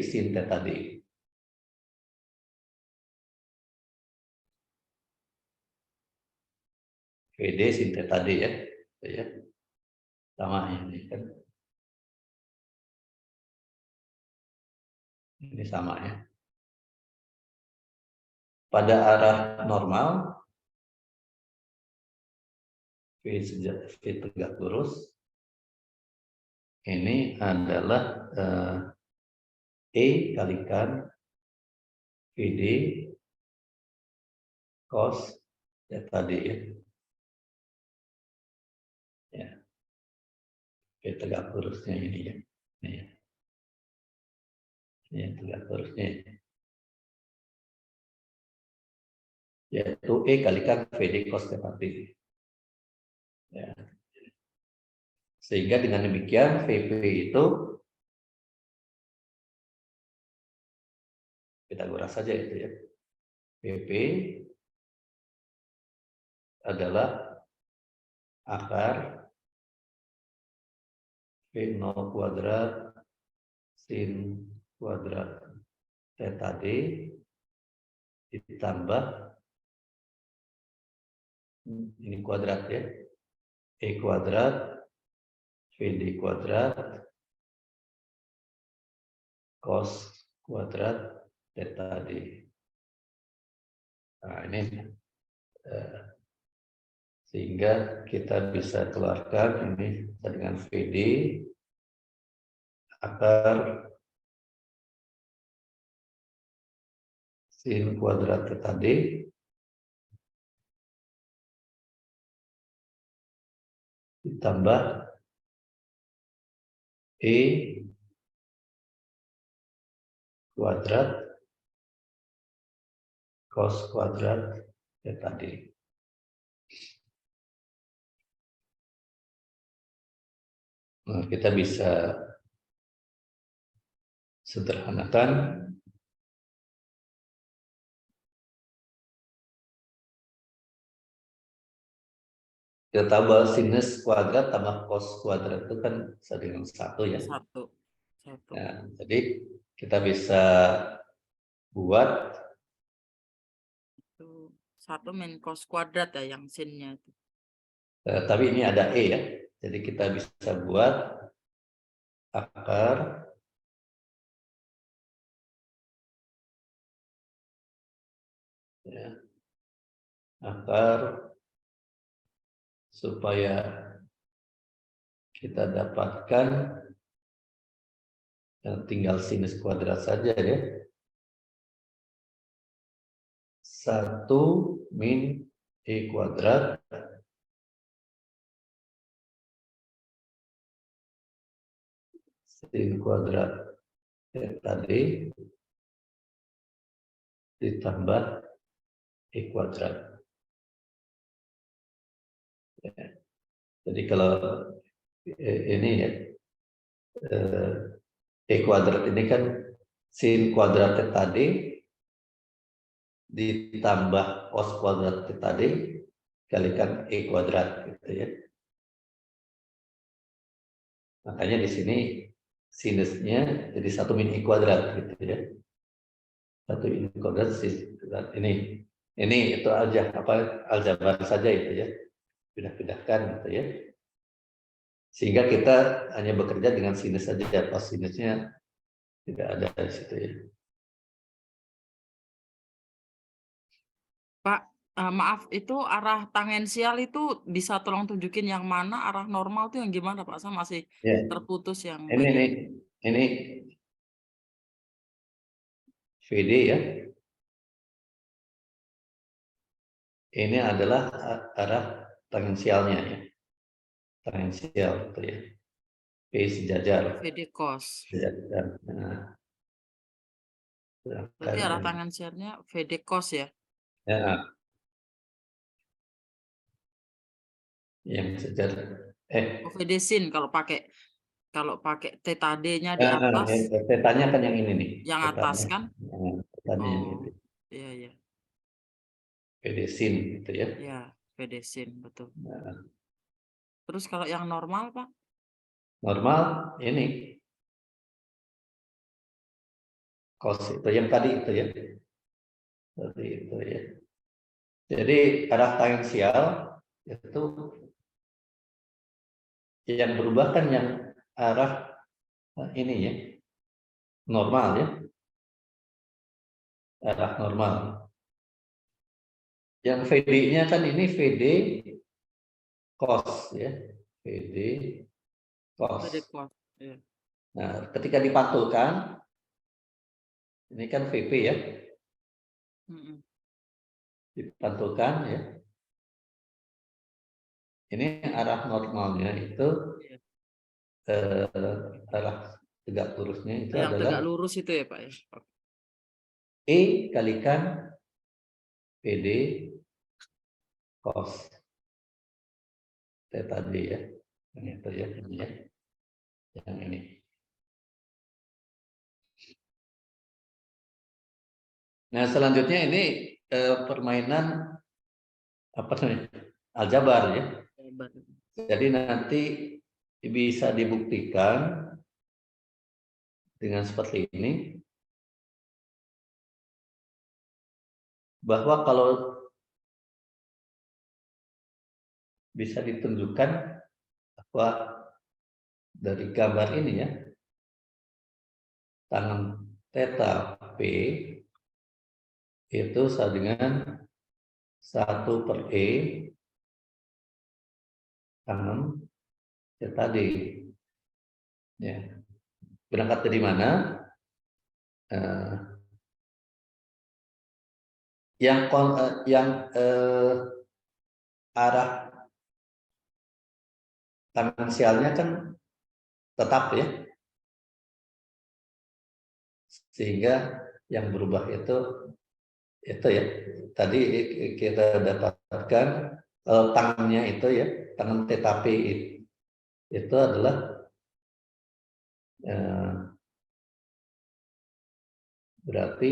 sin theta D. VD sin theta D ya. Ya. Sama ini kan. Ini sama ya. Pada arah normal V tegak lurus ini adalah E kalikan VD cos theta D ya. Ya. V tegak lurusnya ini ya. Ini ya. Ini tegak lurusnya. Yaitu E kalikan VD cos theta D. Ya. Sehingga dengan demikian VP itu Pitagoras saja itu ya. VP adalah akar V0 kuadrat sin kuadrat theta D ditambah ini kuadrat ya. E kuadrat VD kuadrat cos kuadrat theta D. Nah, ini sehingga kita bisa keluarkan ini dengan VD akar sin kuadrat theta D ditambah E kuadrat cos kuadrat theta D. Nah, kita bisa sederhanakan kita tambah sinus kuadrat tambah cos kuadrat itu kan sama dengan 1 ya. Satu. Nah, jadi kita bisa buat Itu 1 min cos kuadrat ya yang sinnya itu. tapi ini ada E ya. Jadi kita bisa buat akar ya, akar supaya kita dapatkan tinggal sinus kuadrat saja ya. 1 min E kuadrat sin kuadrat theta D ditambah E kuadrat. Ya. Jadi kalau ini ya E kuadrat ini kan sin kuadrat theta D ditambah cos kuadrat theta D kalikan E kuadrat gitu ya. Makanya di sini sinusnya jadi 1 min E kuadrat gitu ya. 1 min E kuadrat sin kuadrat ini itu aja apa aljabar saja itu ya. Pindah-pindahkan gitu ya. Sehingga kita hanya bekerja dengan sinus saja, pas sinusnya tidak ada di situ ya. Pak, maaf, itu arah tangensial itu bisa tolong tunjukin yang mana, arah normal itu yang gimana Pak? Saya masih Ya. terputus yang Ini bagian. ini VD ya. Ini adalah arah tangensialnya ya. Tangensial gitu ya. P sejajar. VD cos. Sejajar. Nah, Berarti arah tangensialnya VD cos ya? ya, yang sejajar. Oh, VD sin kalau pakai theta D-nya di atas, Tetanya kan yang ini nih. yang atas kan? Tetanya yang Oh, ini. iya iya. PD sin gitu ya. Ya, VD sin betul. Nah, Terus kalau yang normal Pak? normal ini cos itu yang tadi itu ya. Seperti itu ya. Jadi arah tangensial itu yang berubah kan yang arah ini ya. Normal ya. Arah normal. Yang VD-nya kan ini VD cos ya. VD cos. VD cos. Ya. Nah, ketika dipantulkan ini kan VP ya. Dipantulkan ya. Ini arah normalnya itu arah tegak lurusnya itu Yang adalah tegak lurus itu ya Pak ya? E kalikan PD cos theta D ya. Yang itu ya, ini ya. Yang ini. Nah, selanjutnya ini permainan apa namanya? Aljabar ya. Jadi nanti bisa dibuktikan dengan seperti ini bahwa kalau bisa ditunjukkan bahwa dari gambar ini ya tangan theta P itu sama dengan 1/E tangan theta D. Ya. Berangkat dari mana? arah tangensialnya kan tetap ya, sehingga yang berubah itu ya tadi kita dapatkan tangannya itu ya, tangan theta P itu adalah berarti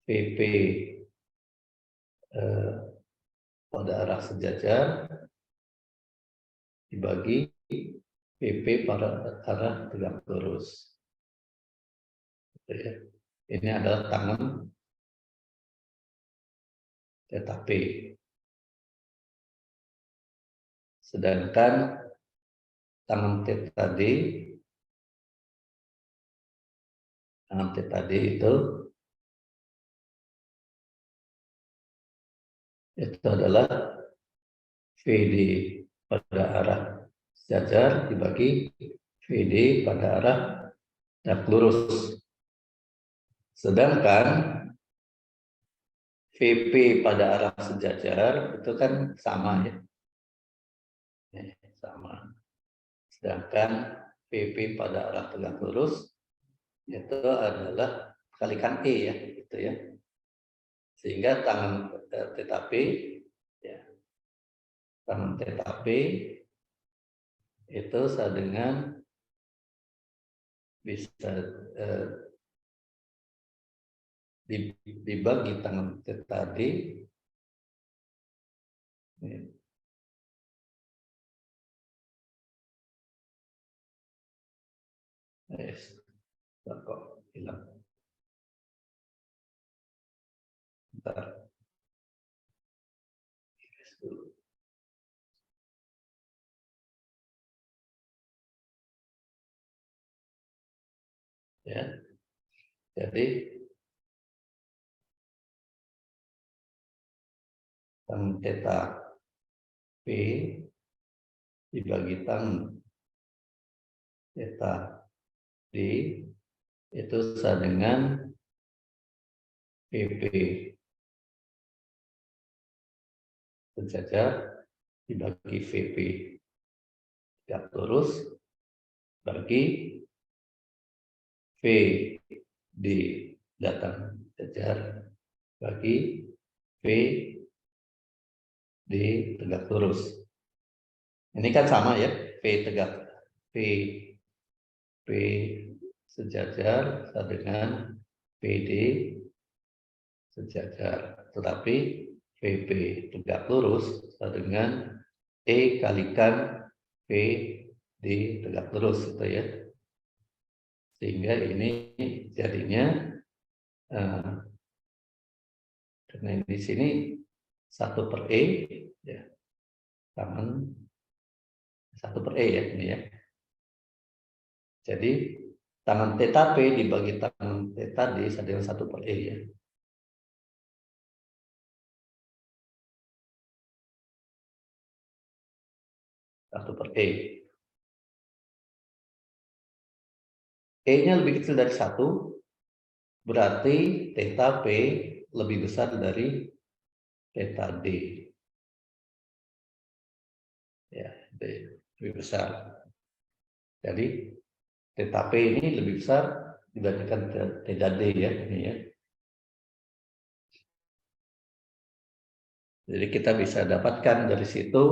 VP pada arah sejajar dibagi VP pada arah tegak lurus. Ini adalah tangan theta P. Sedangkan tangan theta D itu adalah VD pada arah sejajar dibagi VD pada arah tegak lurus. Sedangkan VP pada arah sejajar itu kan sama ya. Sama. Sedangkan VP pada arah tegak lurus itu adalah kalikan E ya, gitu ya. Sehingga tangan theta P ya, tangan theta P itu sama dengan bisa dibagi tangan theta D ini. Kok hilang. Bentar. Ya. Jadi tangan theta P dibagi tangan theta D itu sama dengan VP sejajar dibagi VP tegak lurus bagi V di datang sejajar bagi V di tegak lurus. Ini kan sama ya, V sejajar sama dengan PD sejajar, tetapi VP tegak lurus sama dengan E kalikan V di tegak lurus itu ya. Sehingga ini jadinya karena di sini 1/E ya, tangan 1/E ya ini ya. Jadi tangan theta P dibagi tangan theta D sama dengan 1/E ya. E-nya lebih kecil dari 1, berarti theta P lebih besar dari theta D. Ya, D lebih besar. Jadi theta P ini lebih besar dibandingkan theta D ya, ini ya. Jadi kita bisa dapatkan dari situ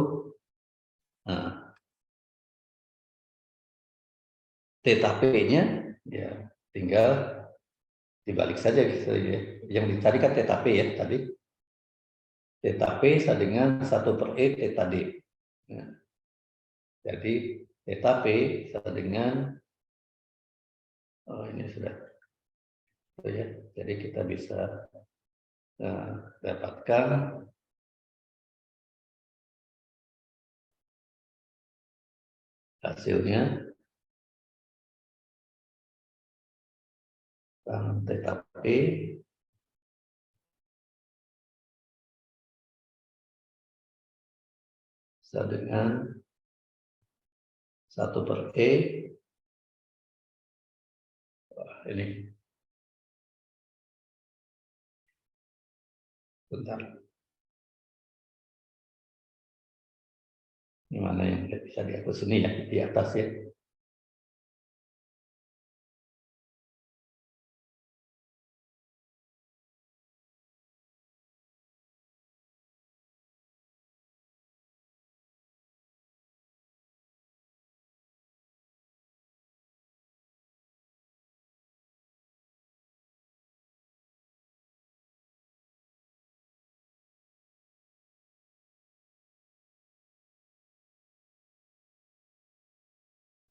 theta P-nya ya tinggal dibalik saja gitu ya. Yang dicari kan theta P ya tadi. Theta P sama dengan 1/E theta D. Nah, jadi theta P sama dengan ini sudah ya. Jadi kita bisa dapatkan hasilnya theta P sama dengan 1/E ini Bentar. Ini mana yang bisa dihapus ini ya, di atas ya.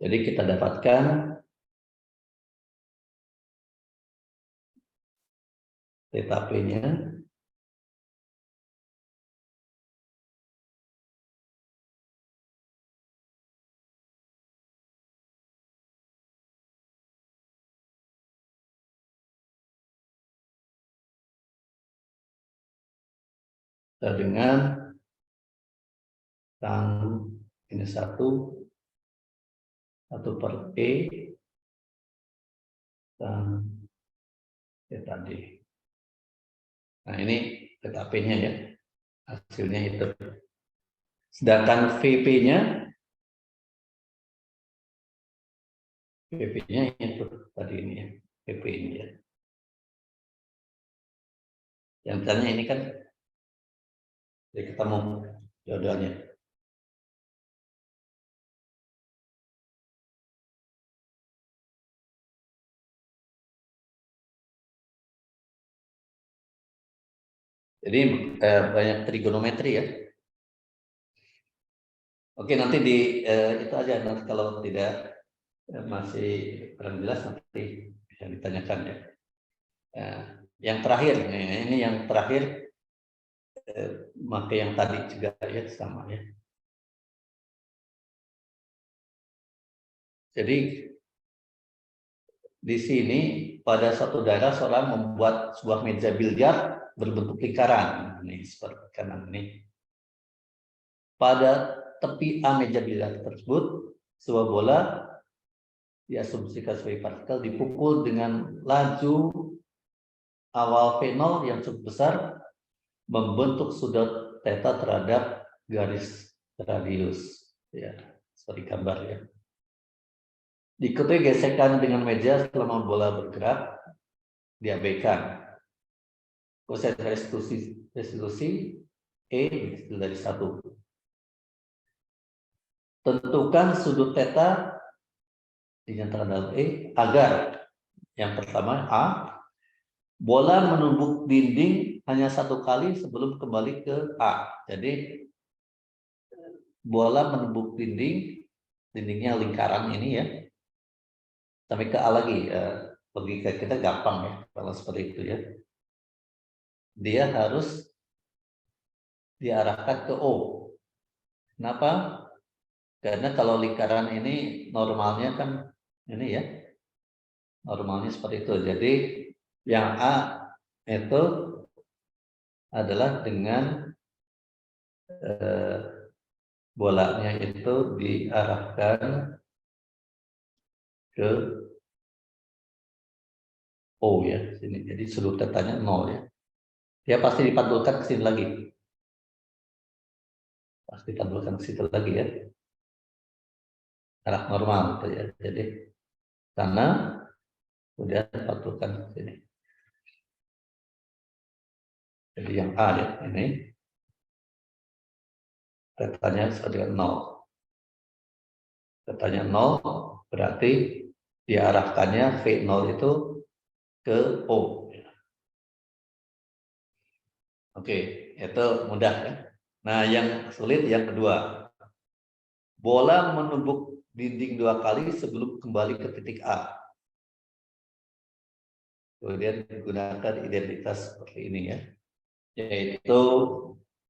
Jadi kita dapatkan theta P-nya dengan tan ini 1 per E dan theta D. Nah ini theta P-nya ya, hasilnya itu. Sedangkan VP-nya itu tadi ini ya, VP ini ya. Yang misalnya ini kan jadi ketemu jodohnya. Jadi banyak trigonometri ya. Oke, nanti di itu aja, nanti kalau tidak masih kurang jelas nanti bisa ditanyakan ya. Yang terakhir, ini yang terakhir maka yang tadi juga ya sama ya. Jadi di sini pada suatu daerah seorang membuat sebuah meja biliar berbentuk lingkaran, ini seperti kanan ini. Pada tepi A meja biliar tersebut, sebuah bola diasumsikan sebagai partikel dipukul dengan laju awal V0 yang cukup besar, membentuk sudut theta terhadap garis radius, ya seperti gambar ya. Diikuti gesekan dengan meja selama bola bergerak, diabaikan. Kosen restitusi E dari 1. Tentukan sudut theta dinyatakan dalam E agar yang pertama A, bola menumbuk dinding hanya 1 kali sebelum kembali ke A. Jadi bola menumbuk dindingnya lingkaran ini ya, sampai ke A lagi. Logika kita gampang ya kalau seperti itu ya. Dia harus diarahkan ke O. Kenapa? Karena kalau lingkaran ini normalnya kan ini ya, normalnya seperti itu. Jadi yang A itu adalah dengan bolanya itu diarahkan ke O ya, sini. Jadi sudut tetanya 0 ya. Dia pasti dipantulkan ke sini lagi. Pasti dipantulkan ke situ lagi ya. Arah normal gitu ya. Jadi karena kemudian dipantulkan ke sini. Jadi yang A ya, ini tetanya seperti 0. Tetanya 0 berarti diarahkannya V0 itu ke O. Oke, itu mudah ya. Nah, yang sulit yang kedua. Bola menumbuk dinding 2 kali sebelum kembali ke titik A. Kemudian digunakan identitas seperti ini ya. Yaitu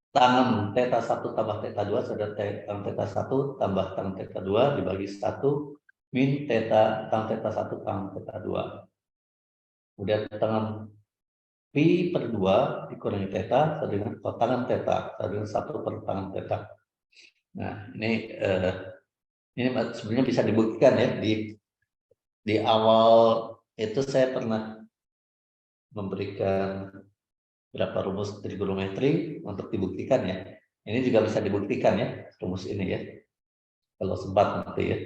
tangan theta 1 tambah theta 2 sudah tangan theta 1 tambah tangan theta 2 dibagi 1 min theta tangan theta 1 tangan theta 2. Kemudian tangan pi per 2 dikurangi theta dengan tangan theta dengan 1 per tangan theta. Nah, ini sebenarnya bisa dibuktikan ya di awal itu saya pernah memberikan berapa rumus trigonometri untuk dibuktikan ya. Ini juga bisa dibuktikan ya, rumus ini ya. Kalau sempat nanti ya.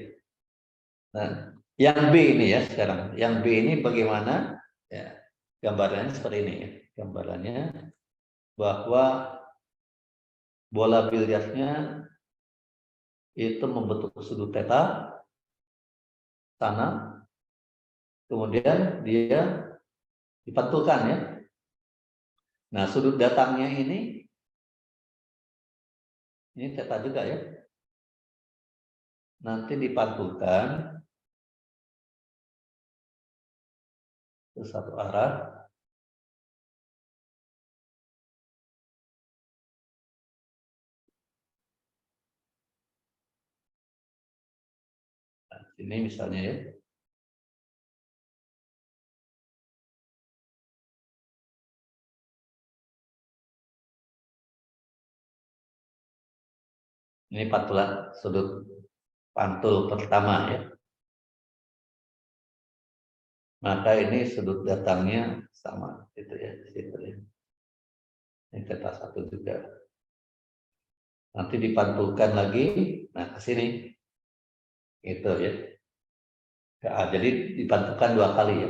Nah, yang B ini ya sekarang. Yang B ini bagaimana? Ya, gambarannya seperti ini ya. Gambarannya bahwa bola biliarnya itu membentuk sudut theta sana, kemudian dia dipantulkan ya. Nah, sudut datangnya ini theta juga ya. Nanti dipantulkan ke satu arah. Nah, ini misalnya ya. Ini pantulan sudut pantul pertama ya. Maka ini sudut datangnya sama gitu ya, situ ya. Ini theta 1 juga. Nanti dipantulkan lagi, nah ke sini. Gitu ya. Nah, jadi dipantulkan 2 kali ya.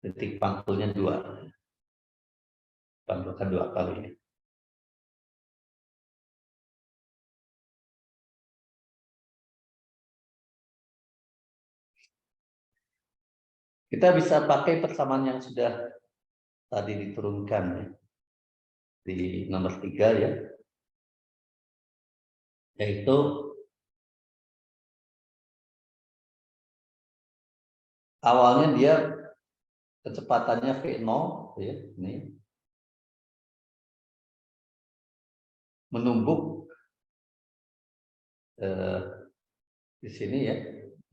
Titik pantulnya 2. Pantulkan 2 kali ya. Kita bisa pakai persamaan yang sudah tadi diturunkan ya. Di nomor 3 ya. Yaitu awalnya dia kecepatannya V0 ya, ini menumbuk di sini ya,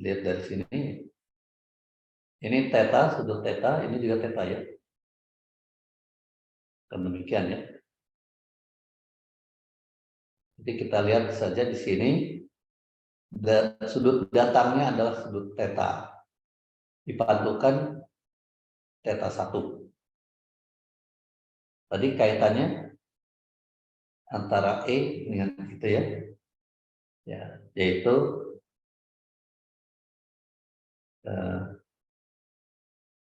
lihat dari sini. Ini theta, sudut theta, ini juga theta ya. Dan demikian ya. Jadi kita lihat saja di sini sudut datangnya adalah sudut theta. Dipantulkan theta 1. Tadi kaitannya antara E dengan itu ya. Ya, yaitu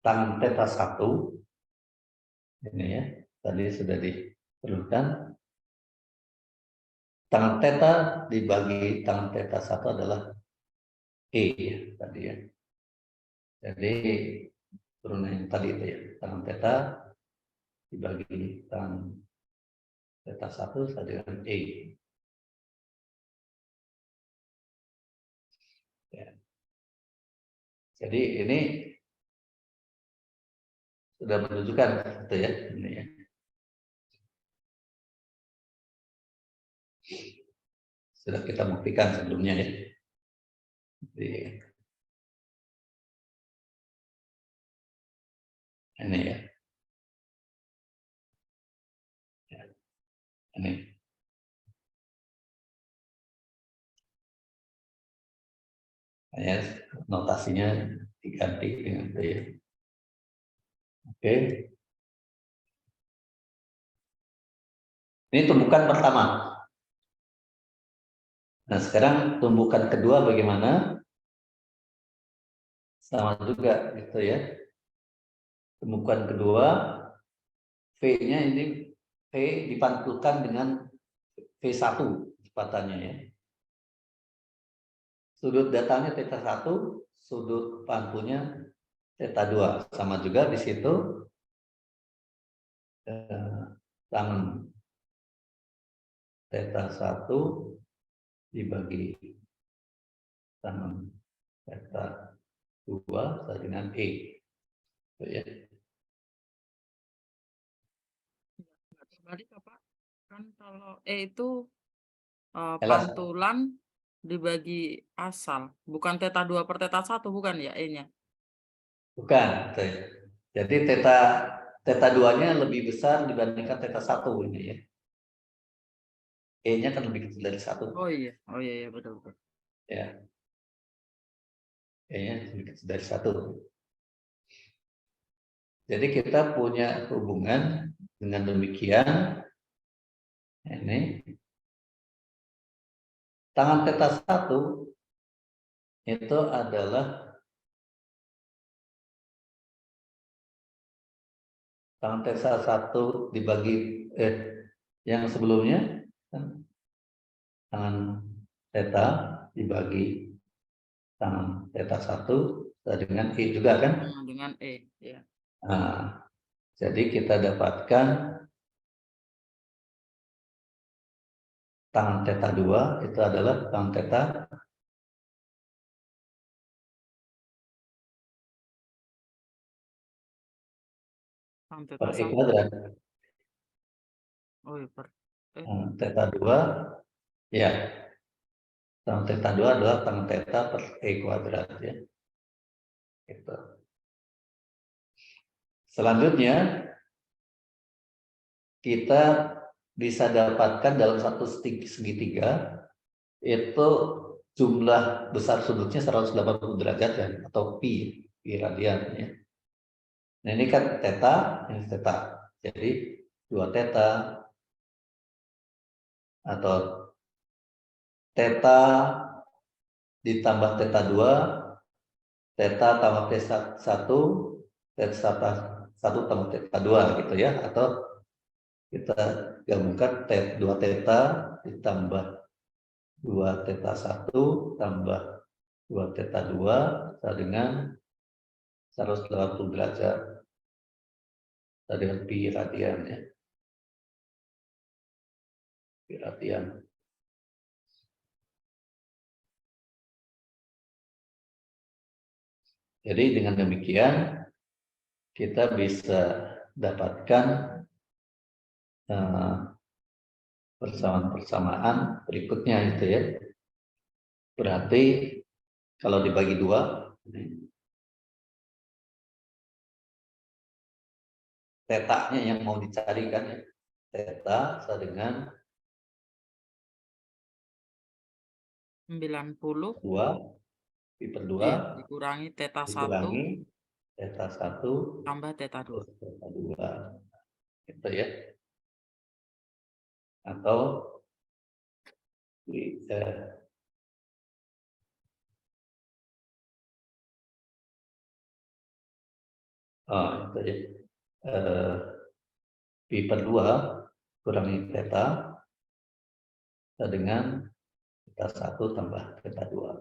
tan theta 1 ini ya. Tadi sudah diperlukan. Tan theta dibagi tan theta 1 adalah E ya, tadi ya. Jadi turunan yang tadi itu ya, tan theta dibagi tan theta 1 sama dengan E. Ya. Jadi ini sudah menunjukkan itu ya, ini ya. Sudah kita buktikan sebelumnya ya. Jadi, ini ya. Ini. Hanya notasinya diganti dengan itu ya. Oke. Ini tumbukan pertama. Nah, sekarang tumbukan kedua bagaimana? Sama juga gitu ya. Tumbukan kedua, V-nya ini V dipantulkan dengan V1 kecepatannya ya. Sudut datangnya theta 1, sudut pantulnya theta 2. Sama juga di situ tangan theta 1 dibagi tangan theta 2 sama dengan E. Ya. Terbalik apa? Kan kalau E itu pantulan dibagi asal, bukan theta 2 per theta 1, bukan ya E-nya? Bukan. Jadi theta 2-nya lebih besar dibandingkan theta 1 ini ya. E-nya kan lebih kecil dari 1. Oh iya betul. Ya. E-nya lebih kecil dari 1. Jadi kita punya hubungan dengan demikian ini tangan theta 1 itu adalah tangan theta 1 dibagi yang sebelumnya kan, tangan theta dibagi tangan theta 1 dengan E juga kan. Dengan E, ya. Nah, jadi kita dapatkan tangan theta 2 itu adalah tangan theta Tangan per theta E 1. kuadrat. Oh, ya, Theta 2 ya. Tangan theta 2 adalah tangan theta per E kuadrat ya. Gitu. Selanjutnya kita bisa dapatkan dalam satu segitiga itu jumlah besar sudutnya 180 derajat ya, atau pi radian ya. Nah ini kan theta, ini theta. Jadi 2 theta atau theta ditambah theta 2, theta tambah theta 1, theta 1 tambah theta 2 gitu ya, atau kita gabungkan 2 theta ditambah 2 theta 1 tambah 2 theta 2 sama dengan 180 derajat dengan pi radian ya. Pi radian. Jadi dengan demikian kita bisa dapatkan persamaan-persamaan berikutnya itu ya. Berarti kalau dibagi 2, tetanya yang mau dicarikan ya. Theta sama dengan 90 2 pi per 2 ya, dikurangi theta 1 dikurangi theta 1 tambah theta 2. Theta 2 itu ya. Atau itu ya. Pi per 2 kurangi theta dengan theta 1 tambah theta 2.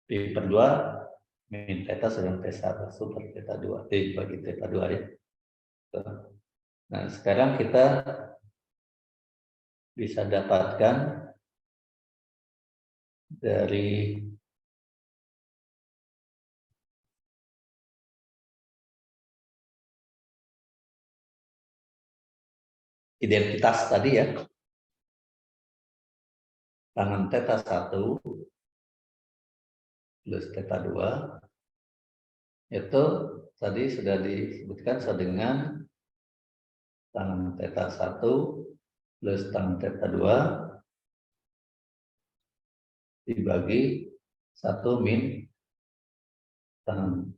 Pi per 2 min theta sedang theta 1 per theta 2. Bagi theta 2 ya. Nah, sekarang kita bisa dapatkan dari identitas tadi ya. Tangan theta 1 plus theta 2 itu tadi sudah disebutkan dengan tangan theta 1 plus tangan theta 2 dibagi 1 min tangan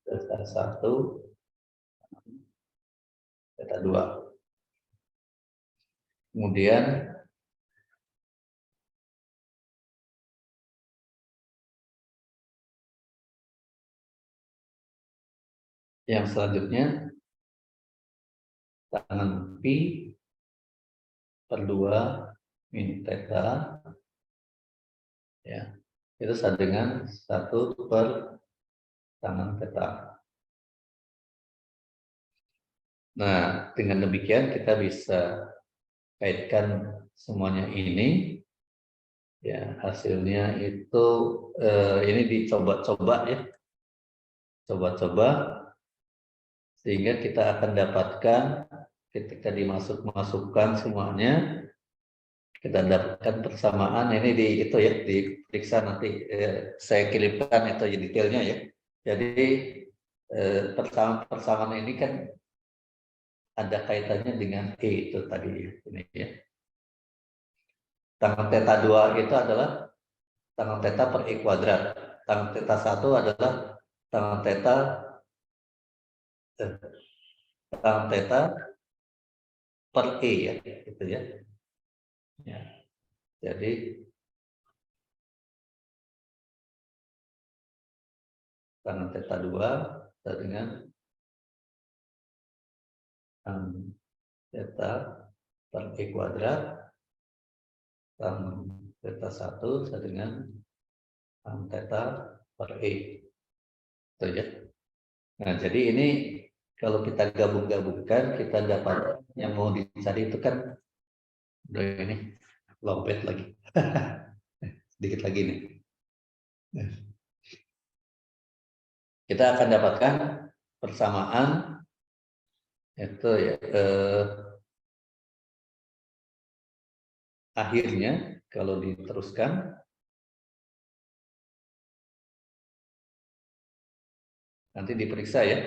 theta 1 theta 2. Kemudian yang selanjutnya tangan pi per 2 min theta ya, itu sama dengan 1 per tangan theta. Nah, dengan demikian kita bisa kaitkan semuanya ini ya, hasilnya itu ini dicoba-coba ya, coba-coba sehingga kita akan dapatkan ketika dimasukkan semuanya kita dapatkan persamaan. Ini di itu ya, diperiksa nanti saya kirimkan itu detailnya ya. Jadi persamaan ini kan ada kaitannya dengan E itu tadi ini ya. Tangan theta 2 itu adalah tangan theta per E kuadrat. Tangan theta 1 adalah tangan theta tan theta per E ya, gitu ya. Ya. Jadi tan theta 2 sama dengan tan theta per E kuadrat, tan theta 1 sama dengan tan theta per E. Itu ya. Nah, jadi ini kalau kita gabung-gabungkan, kita dapat yang mau dicari itu kan, udah ini, lopet lagi. Sedikit lagi nih. Kita akan dapatkan persamaan itu ya, akhirnya kalau diteruskan nanti diperiksa ya,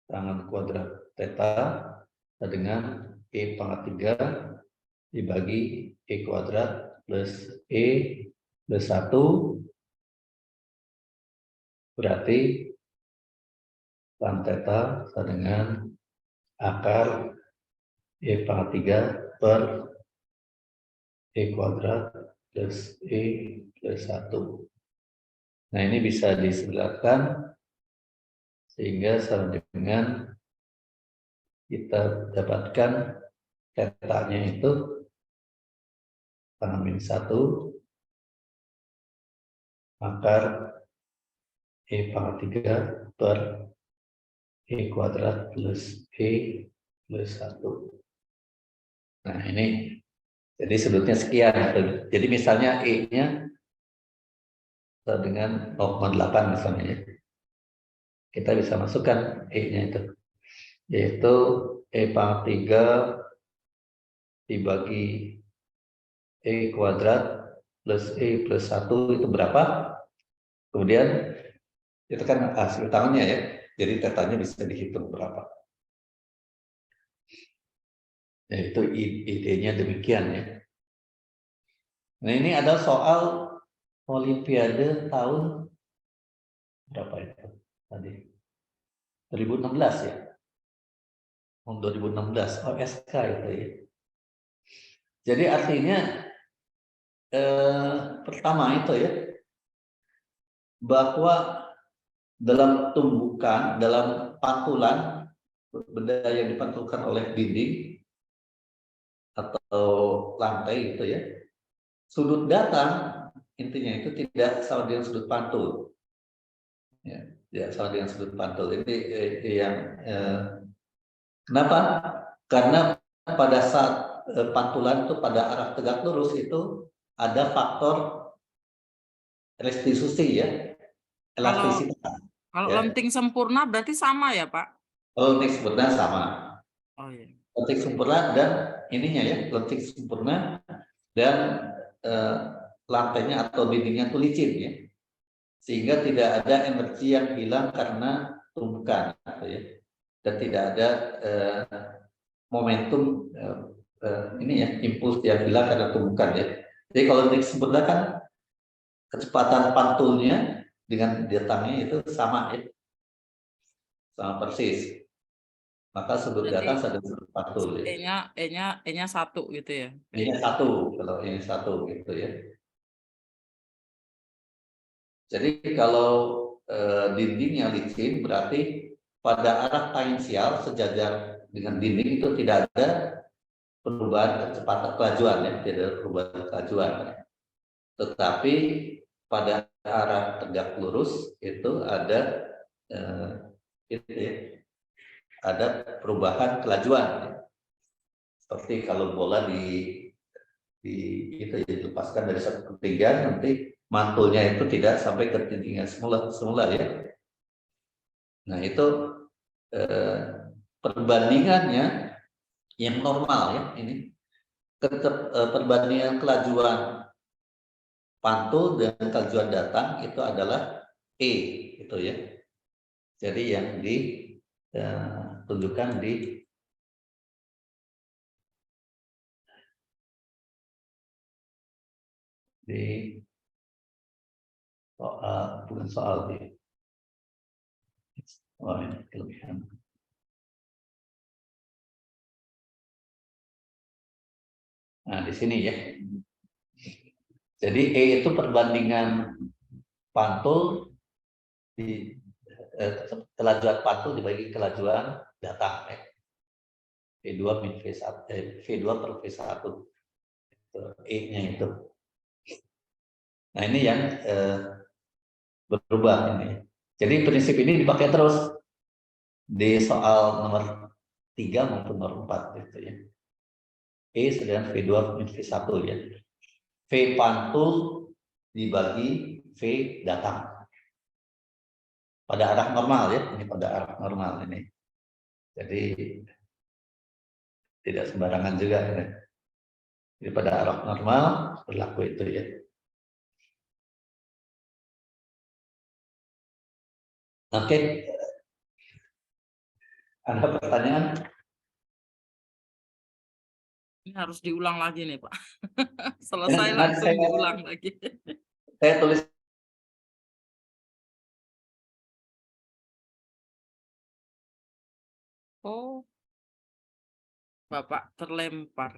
tangan kuadrat theta dengan E pangkat 3 dibagi E kuadrat plus E plus 1 berarti tan theta sama dengan akar E pangkat 3 per E kuadrat plus E plus 1. Nah, ini bisa disebutkan sehingga sama dengan kita dapatkan tetanya itu pangkat min 1 akar E pangkat 3 per E kuadrat plus E plus 1. Nah, ini jadi sudutnya sekian. Jadi misalnya E-nya dengan 0,8 misalnya ya. Kita bisa masukkan E-nya itu, yaitu E pangkat 3 dibagi E kuadrat plus E plus 1 itu berapa? Kemudian itu kan hasil tangannya ya, jadi tetanya bisa dihitung berapa. Nah, itu idenya demikian ya. Nah, ini ada soal Olimpiade tahun berapa itu tadi? 2016 ya? Tahun 2016, OSK itu ya. Jadi artinya pertama itu ya, bahwa dalam tumbukan, dalam pantulan, benda yang dipantulkan oleh dinding atau lantai itu ya, sudut datang intinya itu tidak sama dengan sudut pantul. Ya, tidak sama dengan sudut pantul. Ini yang kenapa? Karena pada saat pantulan itu pada arah tegak lurus itu ada faktor restitusi ya, elastisitas. Kalau Ya. lenting sempurna berarti sama ya, Pak? Kalau lenting sempurna sama. Oh iya. Lenting sempurna dan ininya ya, lenting sempurna dan lantainya atau dindingnya itu licin ya, sehingga tidak ada energi yang hilang karena tumbukan gitu ya, dan tidak ada momentum ini ya, impuls yang hilang karena tumbukan ya. Jadi kalau lenting sempurna kan kecepatan pantulnya dengan datangnya itu sama ya, sama persis. Maka sudut datang ada sudut pantul ya. E-nya 1 gitu ya. Ini 1, kalau ini 1 gitu ya. Jadi kalau dindingnya licin berarti pada arah tangensial sejajar dengan dinding itu tidak ada perubahan kecepatan kelajuan ya, tidak ada perubahan kelajuan. Tetapi pada arah tegak lurus itu ada itu ya, ada perubahan kelajuan ya. Seperti kalau bola itu dilepaskan dari satu ketinggian, nanti mantulnya itu tidak sampai ke ketinggian semula ya. Nah, itu perbandingannya yang normal ya, ini perbandingan kelajuan pantul dengan kelajuan datang itu adalah E itu ya. Jadi yang ditunjukkan di soal, bukan soal di Oh, ini kelebihan. Nah, di sini ya. Jadi E itu perbandingan pantul di kelajuan pantul dibagi kelajuan datang ya. V2 min V1 V2 per V1 E-nya itu. Nah, ini yang berubah ini. Jadi prinsip ini dipakai terus di soal nomor 3 maupun nomor 4 gitu ya. E sedang V2 min V1 ya. V pantul dibagi V datang. Pada arah normal ya, ini pada arah normal ini. Jadi tidak sembarangan juga ya. Jadi pada arah normal berlaku itu ya. Oke. Ada pertanyaan? Ini harus diulang lagi nih, Pak. Selesai langsung diulang lagi. Saya tulis. Oh, Bapak terlempar.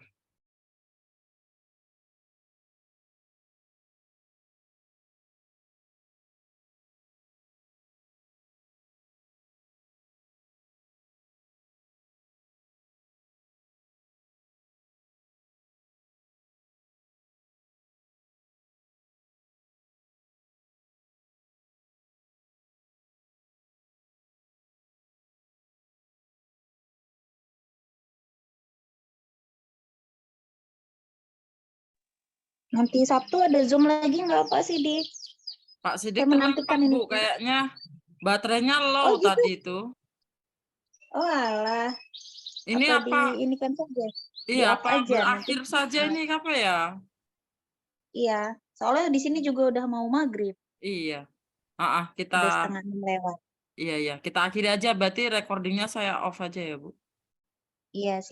Nanti Sabtu ada Zoom lagi nggak Pak Sidik? Pak Sidik Saya menantikan terlempar, ini. Bu, kayaknya baterainya low gitu? tadi itu. Oh alah. Ini apa? Ini kan saja. Iya, Di-off apa aja berakhir nanti. saja ini apa ya? Iya, soalnya di sini juga udah mau maghrib. Iya. Kita Udah 5:30 lewat. iya, kita akhiri aja, berarti recordingnya saya off aja ya, Bu. Iya.